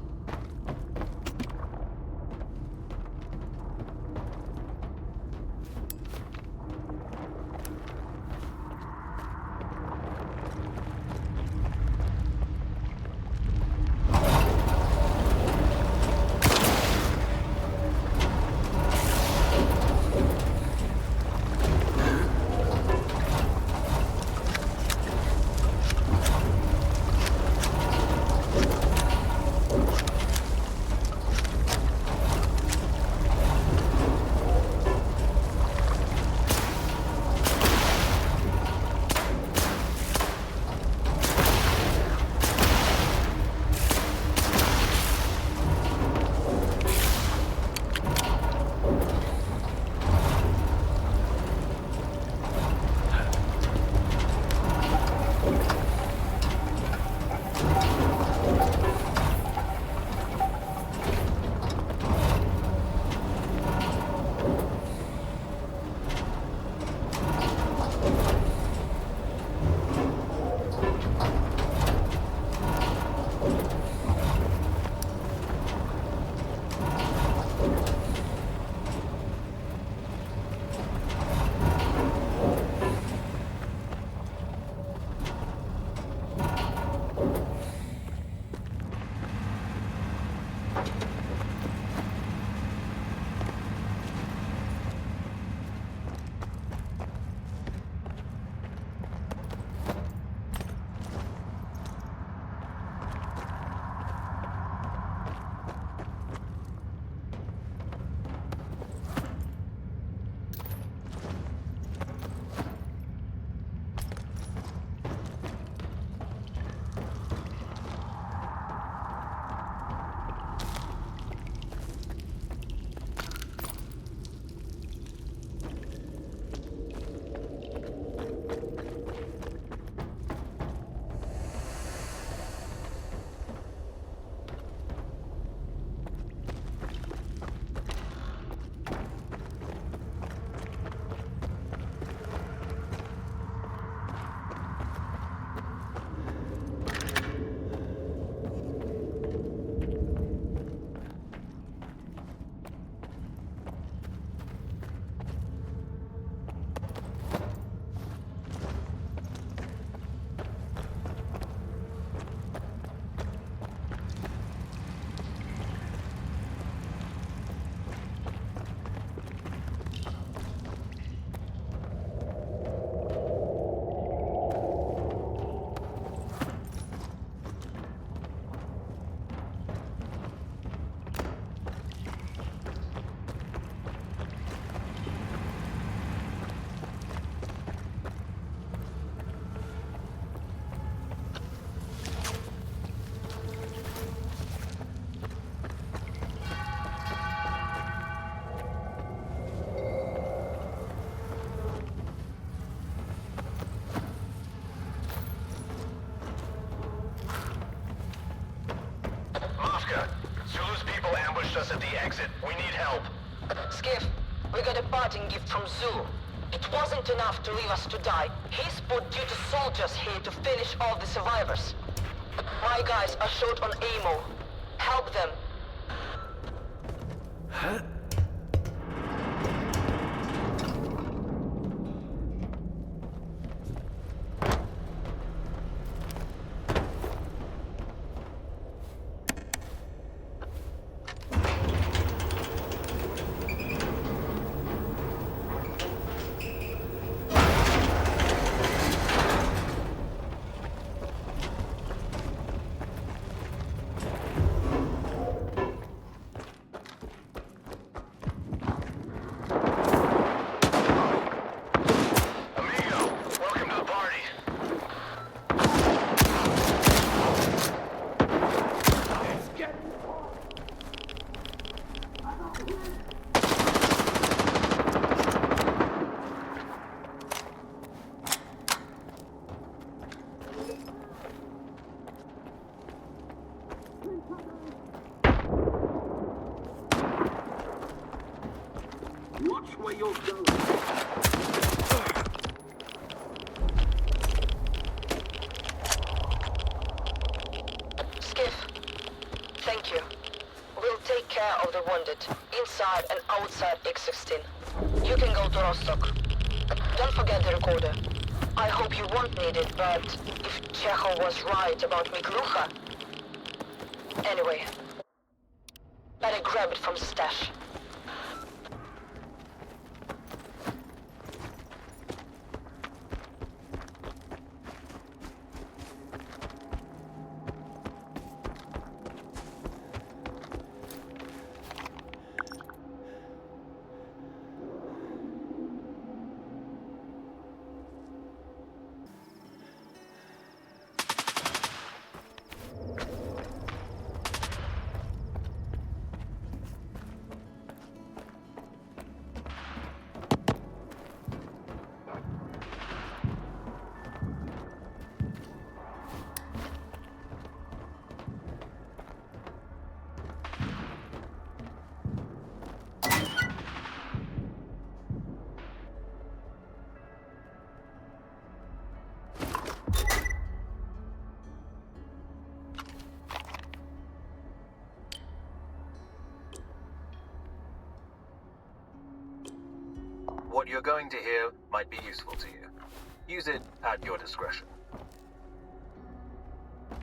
us at the exit. We need help. Skiff, we got a parting gift from Zulu. It wasn't enough to leave us to die. He's put duty soldiers here to finish all the survivors. My guys are short on ammo. Help them. Watch where you're going. Skiff, thank you. We'll take care of the wounded, inside and outside X-16. You can go to Rostock. Don't forget the recorder. I hope you won't need it, but if Chekhov was right about Miklucha... Anyway, better grab it from the stash. What you're going to hear might be useful to you. Use it at your discretion.